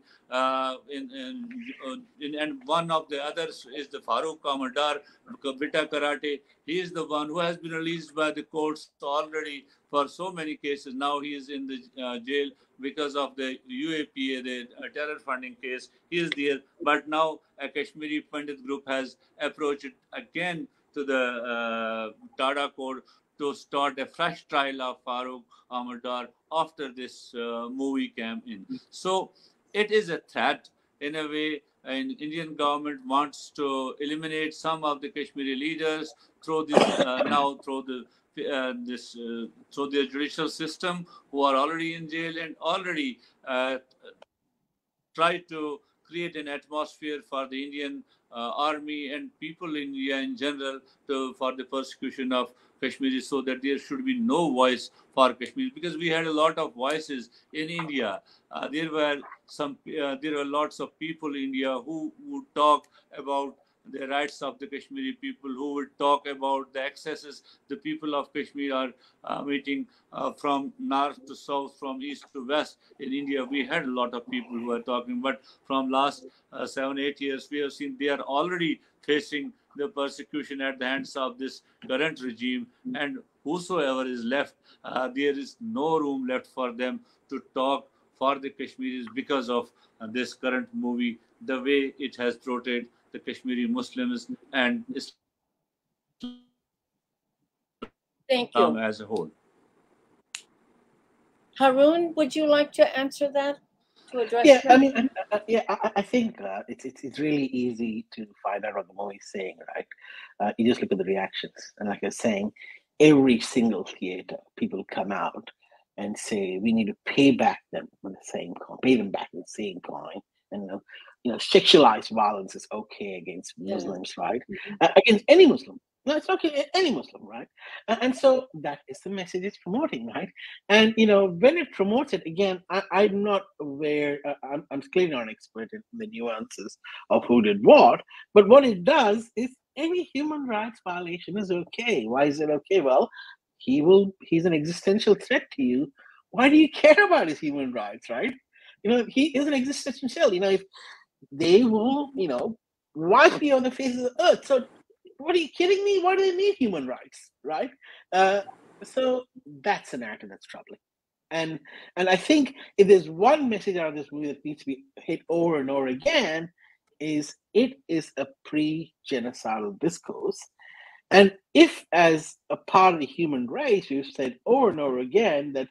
and one of the others is the Farooq Kamardar, Bita Karate. He is the one who has been released by the courts already for so many cases. Now he is in the jail because of the UAPA, the terror funding case. He is there, but now a Kashmiri Pandit group has approached it again to the Tata court to start a fresh trial of Farooq Amadar after this movie came in. So it is a threat in a way. And Indian government wants to eliminate some of the Kashmiri leaders through this now through the through the judicial system, who are already in jail and already try to create an atmosphere for the Indian army and people in India in general for the persecution of Kashmiris, so that there should be no voice for Kashmir, because we had a lot of voices in India. There were lots of people in India who would talk about the rights of the Kashmiri people, who would talk about the excesses the people of Kashmir are meeting from north to south, from east to west. In India, we had a lot of people who are talking, but from last 7-8 years, we have seen they are already facing the persecution at the hands of this current regime, and whosoever is left, there is no room left for them to talk for the Kashmiris because of this current movie, the way it has portrayed the Kashmiri Muslims and Islam as a whole. Thank you. Haroon, would you like to answer that? To address Yeah, that? I mean, I think it's really easy to find out what the movie is saying, right? You just look at the reactions, and like I was saying, every single theater, people come out and say we need to pay back them with the same coin, pay them back with the same coin, and sexualized violence is okay against Muslims, right? Against any Muslim. No, it's okay, any Muslim, right? And so that is the message it's promoting, right? And when it promotes it, again, I'm not aware. I'm clearly not an expert in the nuances of who did what. But what it does is any human rights violation is okay. Why is it okay? Well, he's an existential threat to you. Why do you care about his human rights, right? He is an existential. If they will, wipe you on the face of the earth. So, what are you kidding me? Why do they need human rights, right? So that's a narrative that's troubling. And I think if there's one message out of this movie that needs to be hit over and over again, is it is a pre-genocidal discourse. And if, as a part of the human race, we've said over and over again that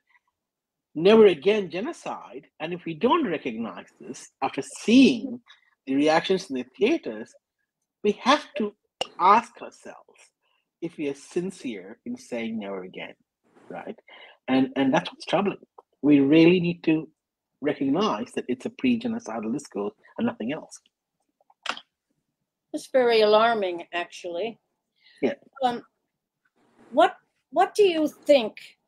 never again genocide, and if we don't recognize this after seeing the reactions in the theaters, we have to ask ourselves if we are sincere in saying never again, right? And that's what's troubling. We really need to recognize that it's a pre-genocidal discourse and nothing else. It's very alarming, actually. Yeah. What do you think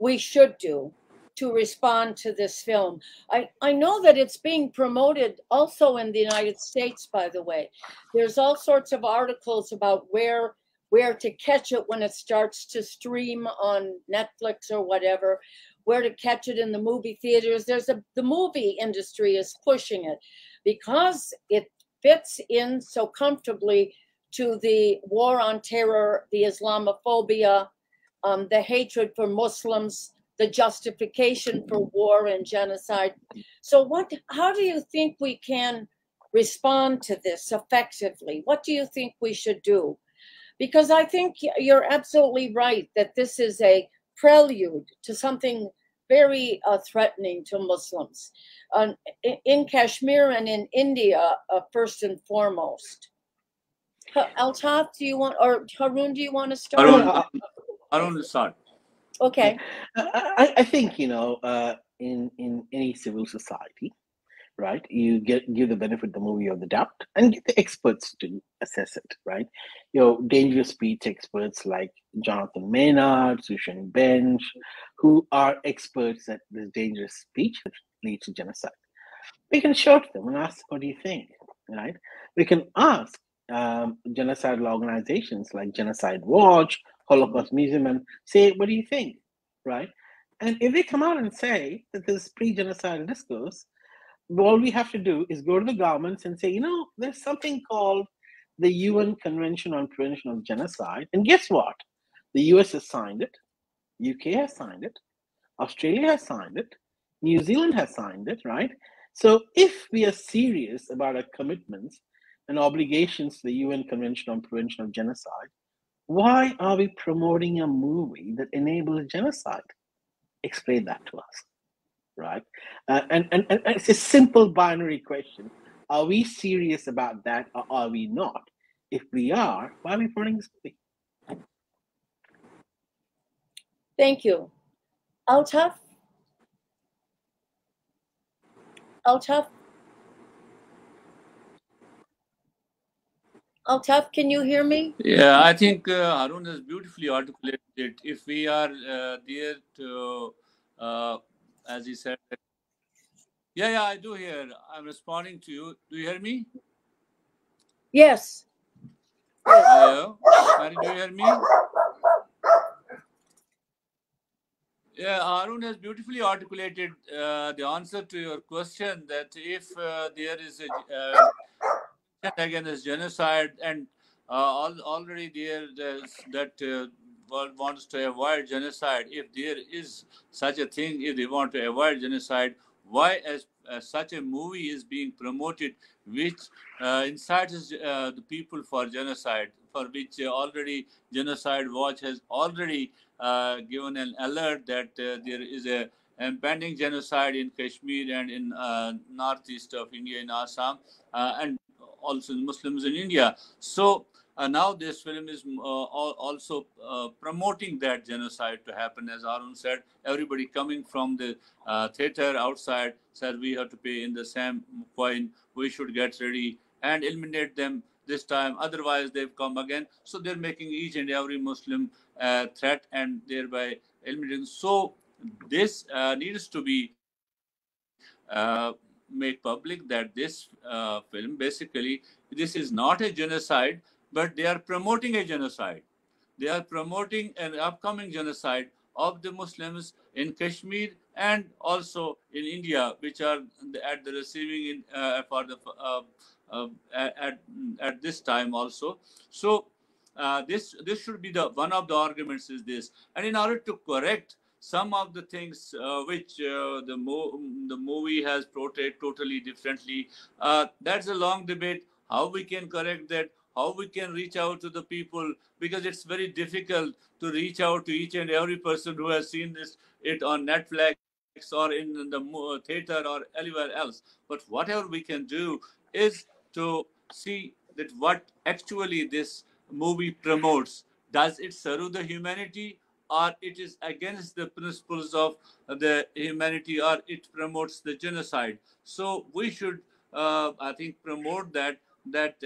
we should do to respond to this film? I know that it's being promoted also in the United States, by the way. There's all sorts of articles about where to catch it when it starts to stream on Netflix or whatever, where to catch it in the movie theaters. The movie industry is pushing it because it fits in so comfortably to the war on terror, the Islamophobia, the hatred for Muslims, the justification for war and genocide. So how do you think we can respond to this effectively? What do you think we should do? Because I think you're absolutely right that this is a prelude to something very threatening to Muslims in Kashmir and in India, first and foremost. Altaf, do you want, or Haroon, do you want to start? Haroon, start. Okay. I think, in any civil society, right, you give the benefit of the movie of the doubt and get the experts to assess it, right? Dangerous speech experts like Jonathan Maynard, Sushan Bench, who are experts at this dangerous speech that leads to genocide. We can show to them and ask, what do you think, right? We can ask genocidal organizations like Genocide Watch, Holocaust Museum, and say, what do you think, right? And if they come out and say that this pre-genocidal discourse, all we have to do is go to the governments and say, there's something called the UN Convention on Prevention of Genocide. And guess what? The US has signed it, UK has signed it, Australia has signed it, New Zealand has signed it, right? So if we are serious about our commitments and obligations to the UN Convention on Prevention of Genocide, why are we promoting a movie that enables genocide? Explain that to us, right? And it's a simple binary question. Are we serious about that or are we not? If we are, why are we promoting this movie? Thank you. Altaf? Altaf, can you hear me? Yeah, I think Haroon has beautifully articulated it. If we are there to, as he said, yeah, I do hear. I'm responding to you. Do you hear me? Yes. Hello, Mary, do you hear me? Yeah, Haroon has beautifully articulated the answer to your question that if there is a against genocide and already there's that world wants to avoid genocide. If there is such a thing, if they want to avoid genocide, why as such a movie is being promoted which incites the people for genocide, for which already Genocide Watch has already given an alert that there is a impending genocide in Kashmir and in northeast of India, in Assam, and also Muslims in India. So now this film is also promoting that genocide to happen. As Arun said, everybody coming from the theater outside said we have to pay in the same coin. We should get ready and eliminate them this time. Otherwise, they've come again. So they're making each and every Muslim threat and thereby eliminating. So this needs to be made public that this film basically this is not a genocide, but they are promoting a genocide. They are promoting an upcoming genocide of the Muslims in Kashmir and also in India, which are at the receiving for the at this time also. So this should be the one of the arguments is this, and in order to correct some of the things which the movie has portrayed totally differently. That's a long debate. How we can correct that? How we can reach out to the people? Because it's very difficult to reach out to each and every person who has seen it on Netflix or in the theater or anywhere else. But whatever we can do is to see that what actually this movie promotes. Does it serve the humanity, or it is against the principles of the humanity, or it promotes the genocide? So we should, I think, promote that that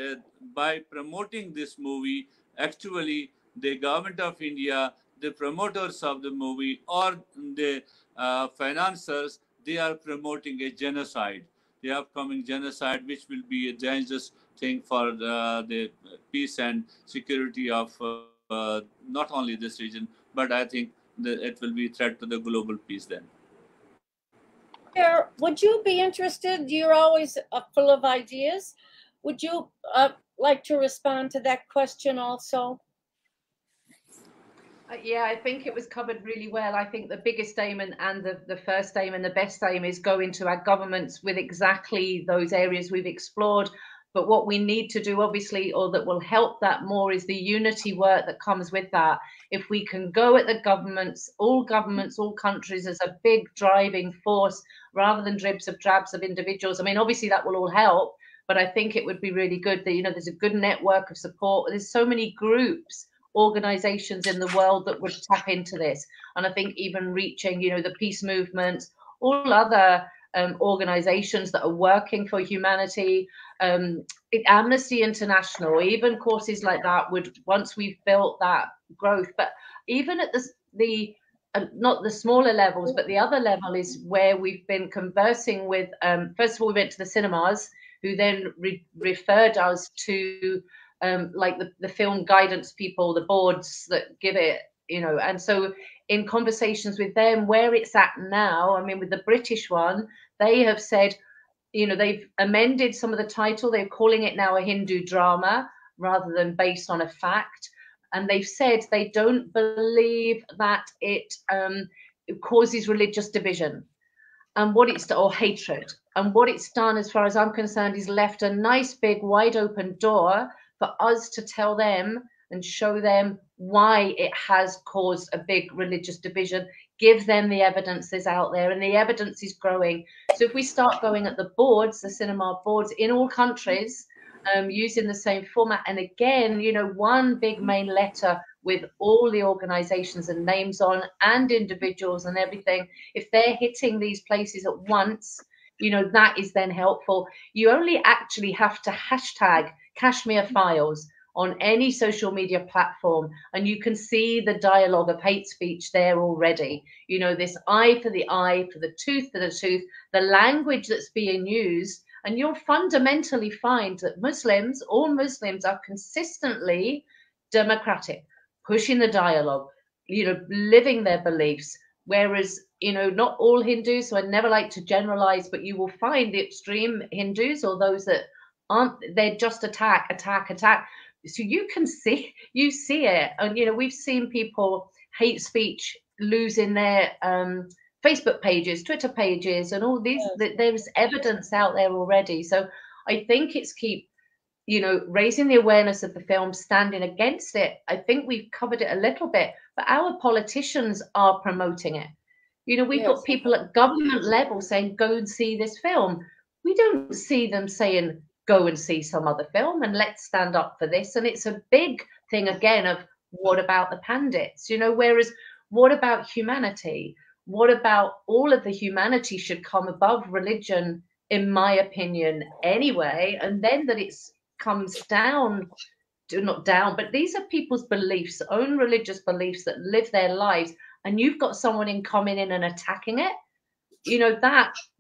by promoting this movie, actually the government of India, the promoters of the movie, or the financiers, they are promoting a genocide, the upcoming genocide, which will be a dangerous thing for the peace and security of not only this region, but I think it will be a threat to the global peace then. Would you be interested? You're always full of ideas. Would you like to respond to that question also? Yeah, I think it was covered really well. I think the biggest aim and the first aim and the best aim is go into our governments with exactly those areas we've explored. But what we need to do, obviously, or that will help that more, is the unity work that comes with that. If we can go at the governments, all countries as a big driving force, rather than dribs of drabs of individuals. I mean, obviously that will all help, but I think it would be really good that, you know, there's a good network of support. There's so many groups, organizations in the world that would tap into this. And I think even reaching, you know, the peace movement, all other organizations that are working for humanity, Amnesty International, even courses like that would, once we've built that growth, but even at the not the smaller levels, but the other level is where we've been conversing with, first of all, we went to the cinemas, who then referred us to like the film guidance people, the boards that give it, you know. And so in conversations with them, where it's at now, I mean, with the British one, they have said, you know, they've amended some of the title. They're calling it now a Hindu drama rather than based on a fact. And they've said they don't believe that it causes religious division and what it's or hatred. And what it's done, as far as I'm concerned, is left a nice big wide open door for us to tell them and show them why it has caused a big religious division, give them the evidence that's out there, and the evidence is growing. So if we start going at the boards, the cinema boards in all countries, using the same format, and again, you know, one big main letter with all the organizations and names on and individuals and everything, if they're hitting these places at once, you know, that is then helpful. You only actually have to hashtag Kashmir Files on any social media platform, and you can see the dialogue of hate speech there already. You know, this eye for the eye, for the tooth, the language that's being used, and you'll fundamentally find that Muslims, all Muslims, are consistently democratic, pushing the dialogue, you know, living their beliefs. Whereas, you know, not all Hindus, so I never like to generalize, but you will find the extreme Hindus or those that aren't, they're just attack. So you see it. And, you know, we've seen people hate speech losing their Facebook pages, Twitter pages, and all these, there's evidence out there already. So I think it's you know, raising the awareness of the film, standing against it. I think we've covered it a little bit, but our politicians are promoting it. You know, we've got people at government level saying, go and see this film. We don't see them saying, go and see some other film and let's stand up for this. And it's a big thing again of what about the pandits? You know, whereas what about humanity? What about all of the humanity should come above religion, in my opinion, anyway, and then that it's comes down, not down, but these are people's beliefs, own religious beliefs that live their lives, and you've got someone coming in and attacking it. You know,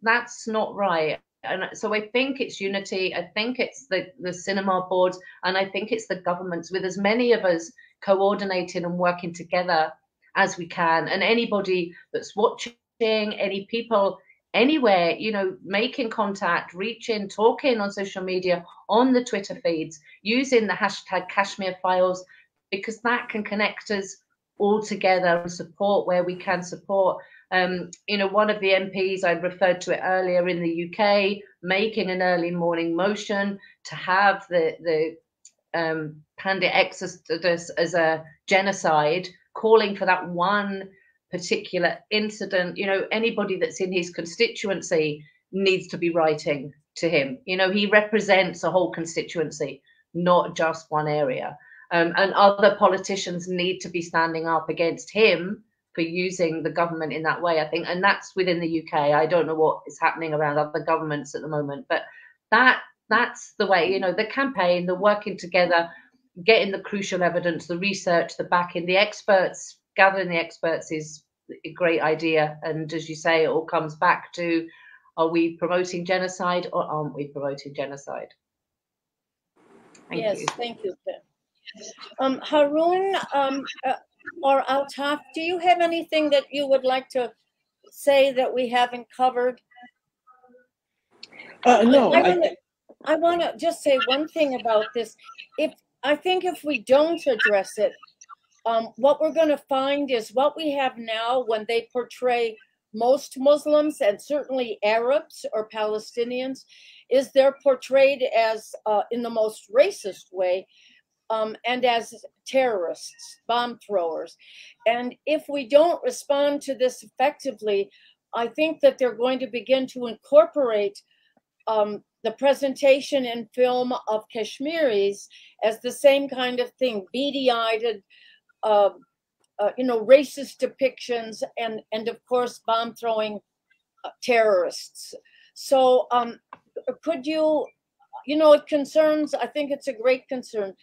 that's not right. And so I think it's unity. I think it's the cinema boards, and I think it's the governments, with as many of us coordinating and working together as we can. And anybody that's watching, any people anywhere, you know, making contact, reaching, talking on social media, on the Twitter feeds, using the hashtag Kashmir Files, because that can connect us all together and support where we can support. You know, one of the MPs, I referred to it earlier, in the UK, making an early morning motion to have the Pandit exodus as a genocide, calling for that one particular incident. You know, anybody that's in his constituency needs to be writing to him. You know, he represents a whole constituency, not just one area. And other politicians need to be standing up against him for using the government in that way, I think. And that's within the UK. I don't know what is happening around other governments at the moment, but that that's the way, you know, the campaign, the working together, getting the crucial evidence, the research, the backing, the experts, gathering the experts is a great idea. And as you say, it all comes back to, are we promoting genocide or aren't we promoting genocide? Thank you, Kim. Haroon or Altaf, do you have anything that you would like to say that we haven't covered? No. I want to just say one thing about this. I think if we don't address it, what we're going to find is what we have now when they portray most Muslims and certainly Arabs or Palestinians, is they're portrayed as in the most racist way, and as terrorists, bomb throwers. And if we don't respond to this effectively, I think that they're going to begin to incorporate the presentation in film of Kashmiris as the same kind of thing, beady-eyed, racist depictions, and of course bomb-throwing terrorists. So could you, it concerns, I think it's a great concern.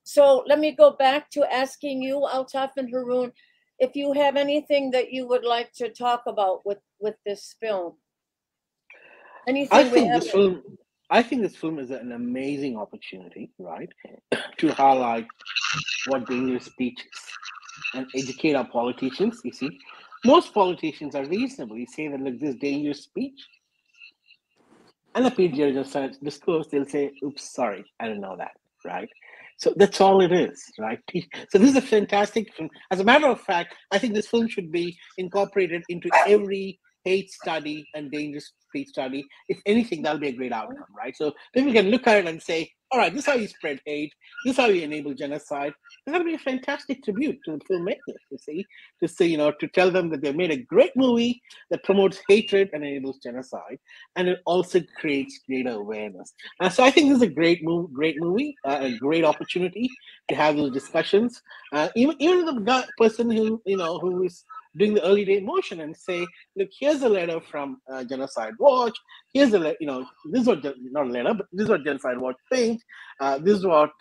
So let me go back to asking you, Altaf and Haroon, if you have anything that you would like to talk about with this film. Anything I think this film is an amazing opportunity, right, to highlight what dangerous speech is and educate our politicians. You see, most politicians are reasonable. You say that, look, this dangerous speech, and the PJ just disclose, they'll say, oops, sorry, I didn't know that, right? So that's all it is, right? So this is a fantastic film. As a matter of fact, I think this film should be incorporated into every hate study and dangerous speech study. If anything, that'll be a great outcome, right? So people can look at it and say, all right, this is how you spread hate. This is how you enable genocide. And that'll be a fantastic tribute to the filmmakers, to say, to tell them that they made a great movie that promotes hatred and enables genocide, and it also creates greater awareness. So I think this is a great movie, a great opportunity to have those discussions. Even the person who is doing the early day motion and say, look, here's a letter from Genocide Watch. Here's this is what, not a letter, but this is what Genocide Watch thinks. This is what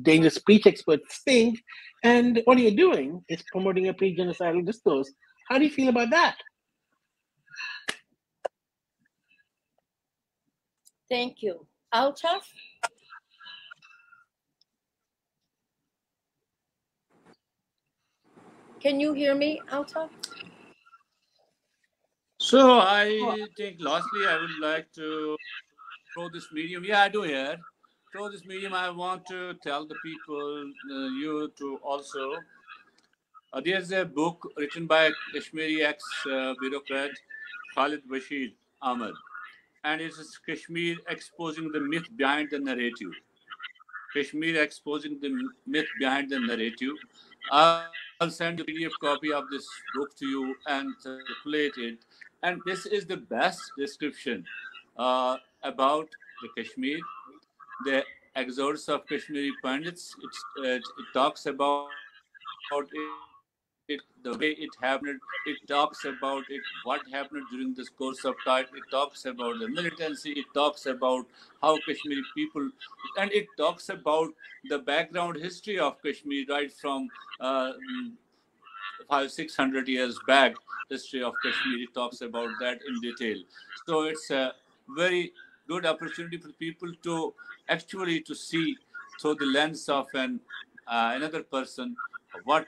dangerous speech experts think. And what you're doing is promoting a pre-genocidal discourse. How do you feel about that? Thank you. Altaf? Can you hear me, Altaf? So I think lastly, I would like to through this medium. Yeah, I do hear. Through this medium, I want to tell the people, you to also. There's a book written by Kashmiri ex-bureaucrat Khalid Bashir Ahmed, and it is Kashmir exposing the myth behind the narrative. Kashmir exposing the myth behind the narrative. I'll send you the PDF copy of this book to you and circulate it. And this is the best description about the Kashmir, the exodus of Kashmiri Pandits. It talks about the way it happened. It talks about what happened during this course of time. It talks about the militancy. It talks about how Kashmiri people, and it talks about the background history of Kashmir right from 500-600 years back. History of Kashmir, it talks about that in detail. So it's a very good opportunity for people to actually to see through the lens of another person what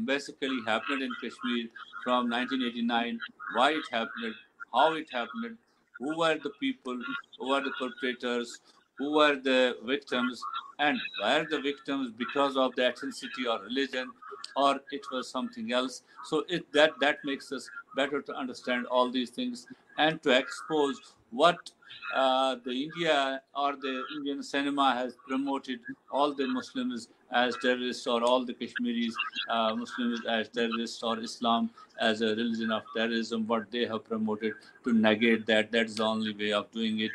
basically happened in Kashmir from 1989, why it happened, how it happened, who were the people, who were the perpetrators, who were the victims, and were the victims because of the ethnicity or religion, or it was something else. So that makes us better to understand all these things and to expose what the India or the Indian cinema has promoted all the Muslims as terrorists, or all the Kashmiris Muslims as terrorists, or Islam as a religion of terrorism, what they have promoted, to negate that. That's the only way of doing it,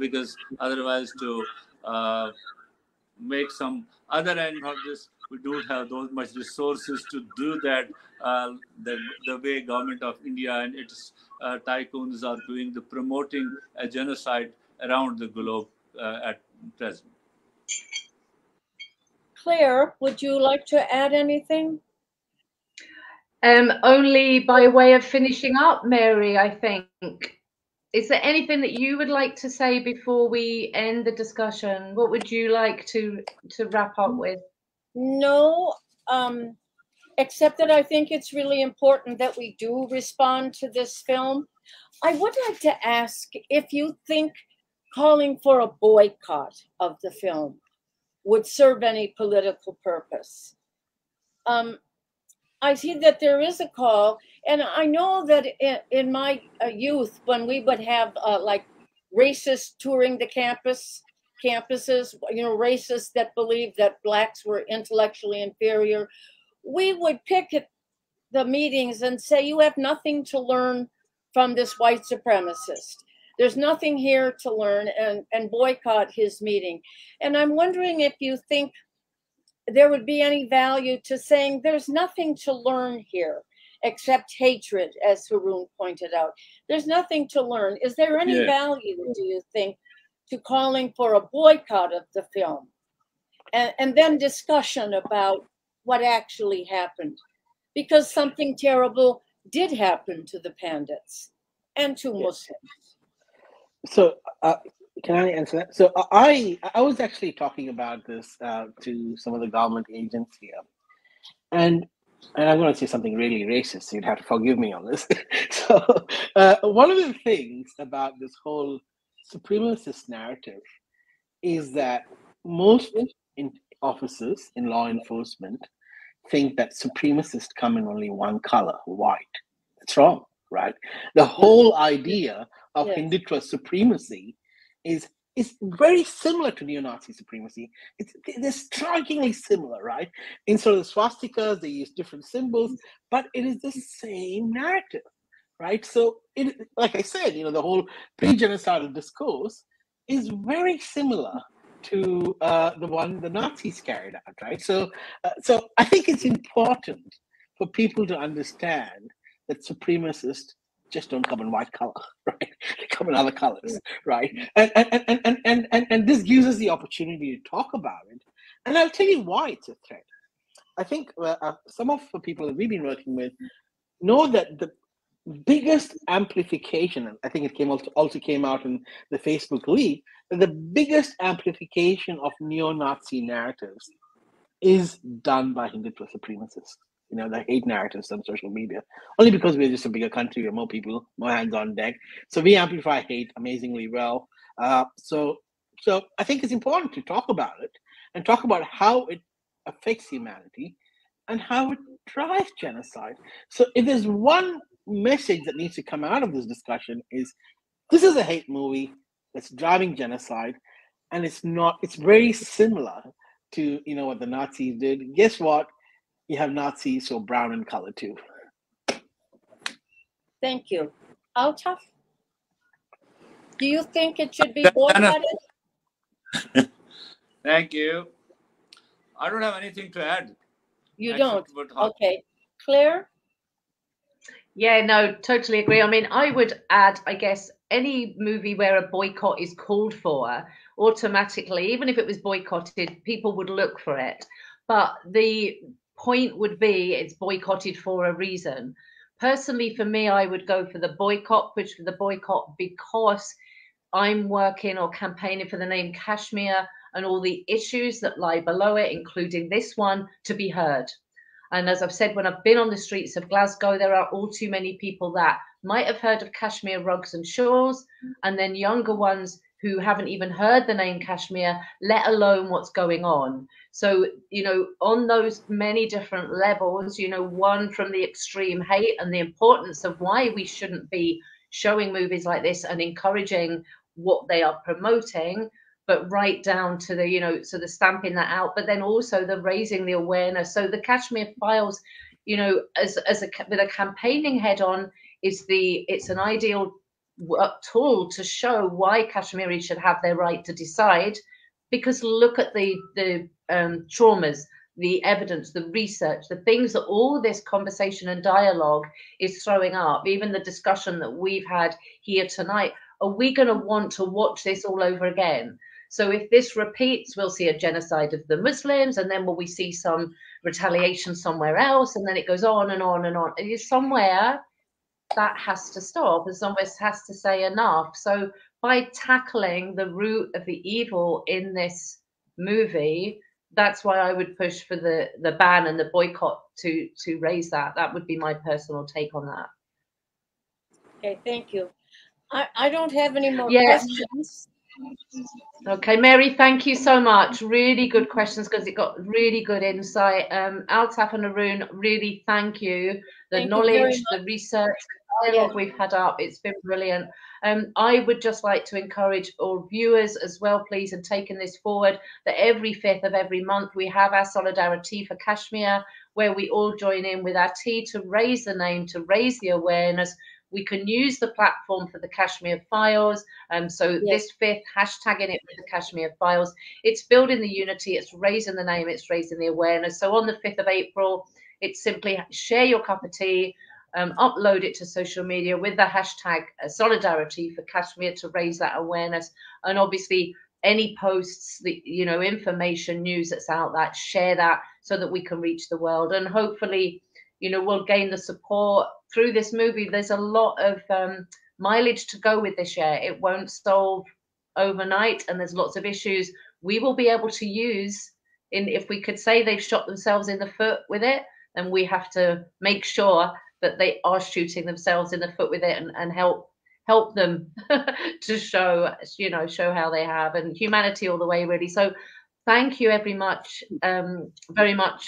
because otherwise to make some other end of this, we don't have those much resources to do that. The way government of India and its tycoons are doing, the promoting a genocide around the globe at present. Claire, would you like to add anything? Only by way of finishing up, Mary, I think. Is there anything that you would like to say before we end the discussion? What would you like to wrap up with? No, except that I think it's really important that we do respond to this film. I would like to ask if you think calling for a boycott of the film would serve any political purpose. I see that there is a call, and I know that in my youth, when we would have like racists touring the campuses, you know, racists that believed that blacks were intellectually inferior, we would pick at the meetings and say, you have nothing to learn from this white supremacist. There's nothing here to learn, and boycott his meeting. And I'm wondering if you think there would be any value to saying there's nothing to learn here except hatred, as Haroon pointed out. There's nothing to learn. Is there any value, do you think, to calling for a boycott of the film? And then discussion about what actually happened. Because something terrible did happen to the Pandits and to Muslims. So, can I answer that? So, I was actually talking about this to some of the government agents here, and I'm going to say something really racist, so you'd have to forgive me on this. So, one of the things about this whole supremacist narrative is that most officers in law enforcement think that supremacists come in only one color, white. That's wrong, right? The whole idea of Hindutva supremacy is very similar to neo-Nazi supremacy. They're strikingly similar, right? Instead of the swastikas, they use different symbols, but it is the same narrative, right? So, like I said, you know, the whole pre-genocidal discourse is very similar to the one the Nazis carried out, right? So I think it's important for people to understand that supremacists just don't come in white color, right? They come in other colors, right? And this gives us the opportunity to talk about it. And I'll tell you why it's a threat. I think some of the people that we've been working with know that the biggest amplification, and I think it also came out in the Facebook leak, that the biggest amplification of neo-Nazi narratives is done by Hindutva supremacists. You know, the hate narratives on social media, only because we're just a bigger country, we're more people, more hands on deck. So we amplify hate amazingly well. So I think it's important to talk about it and talk about how it affects humanity and how it drives genocide. So if there's one message that needs to come out of this discussion, is this is a hate movie that's driving genocide, and it's very similar to, you know, what the Nazis did. Guess what? You have Nazis so brown in color too. Thank you. Altaf, do you think it should be boycotted? Thank you. I don't have anything to add. You don't? Okay. Claire? Yeah, no, totally agree. I mean, I would add, I guess, any movie where a boycott is called for, automatically, even if it was boycotted, people would look for it. But the point would be it's boycotted for a reason. Personally, for me, I would go for the boycott, push for the boycott, because I'm working or campaigning for the name Kashmir and all the issues that lie below it, including this one, to be heard. And as I've said, when I've been on the streets of Glasgow, there are all too many people that might have heard of Kashmir rugs and shawls, and then younger ones who haven't even heard the name Kashmir, let alone what's going on. So, you know, on those many different levels, you know, one from the extreme hate and the importance of why we shouldn't be showing movies like this and encouraging what they are promoting, but right down to the, you know, so the stamping that out, but then also the raising the awareness. So the Kashmir Files, you know, with a campaigning head on, it's an ideal tool to show why Kashmiris should have their right to decide, because look at the traumas, the evidence, the research, the things that all this conversation and dialogue is throwing up, even the discussion that we've had here tonight are we going to want to watch this all over again? So if this repeats, we'll see a genocide of the Muslims, and then will we see some retaliation somewhere else, and then it goes on and on and on. It is somewhere that has to stop, and somewhere has to say enough. So by tackling the root of the evil in this movie, that's why I would push for the ban and the boycott to raise that. That would be my personal take on that. Okay, thank you. I don't have any more Yeah. questions. Okay, Mary, thank you so much. Really good questions, because it got really good insight. Altaf and Arun, really thank you. The knowledge, the research, the dialogue we've had up, it's been brilliant. I would just like to encourage all viewers as well, please, and taking this forward, that every 5th of every month we have our Solidarity for Kashmir, where we all join in with our tea to raise the name, to raise the awareness. We can use the platform for the Kashmir Files. So this 5th, hashtagging it with the Kashmir Files. It's building the unity, it's raising the name, it's raising the awareness. So on the 5th of April, it's simply share your cup of tea, upload it to social media with the hashtag Solidarity for Kashmir to raise that awareness. And obviously, any posts, the information, news that's out there, share that so that we can reach the world. And hopefully, we'll gain the support through this movie. There's a lot of mileage to go with this year. It won't solve overnight, and there's lots of issues we will be able to use. If we could say they've shot themselves in the foot with it, then we have to make sure that they are shooting themselves in the foot with it, and help them to show how they have, and humanity all the way, really. So thank you very much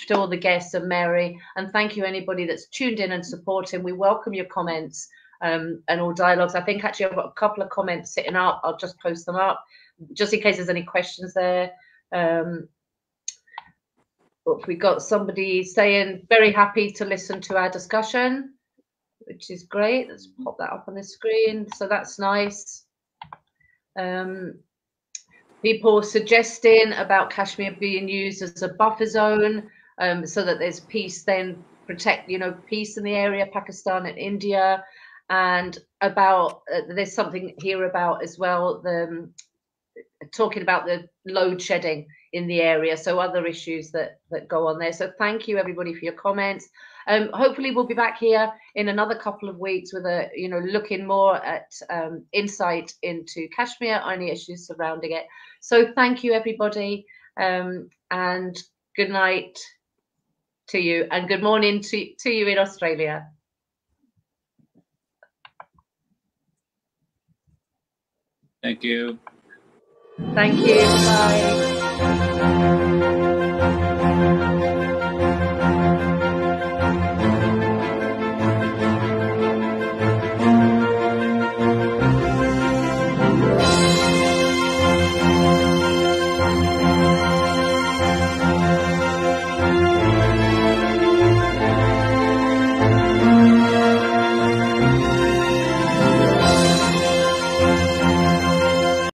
to all the guests and Mary, and thank you anybody that's tuned in and supporting. We welcome your comments and all dialogues. I think actually I've got a couple of comments sitting up. I'll just post them up just in case there's any questions there. We got somebody saying very happy to listen to our discussion, which is great. Let's pop that up on the screen. So that's nice. People suggesting about Kashmir being used as a buffer zone, so that there's peace, then protect, peace in the area, Pakistan and India. And about, there's something here about as well, talking about the load shedding in the area. So other issues that go on there. So thank you everybody for your comments. Hopefully we'll be back here in another couple of weeks with looking more at insight into Kashmir, any issues surrounding it. So thank you everybody, and good night to you, and good morning to you in Australia. Thank you. Thank you. Bye.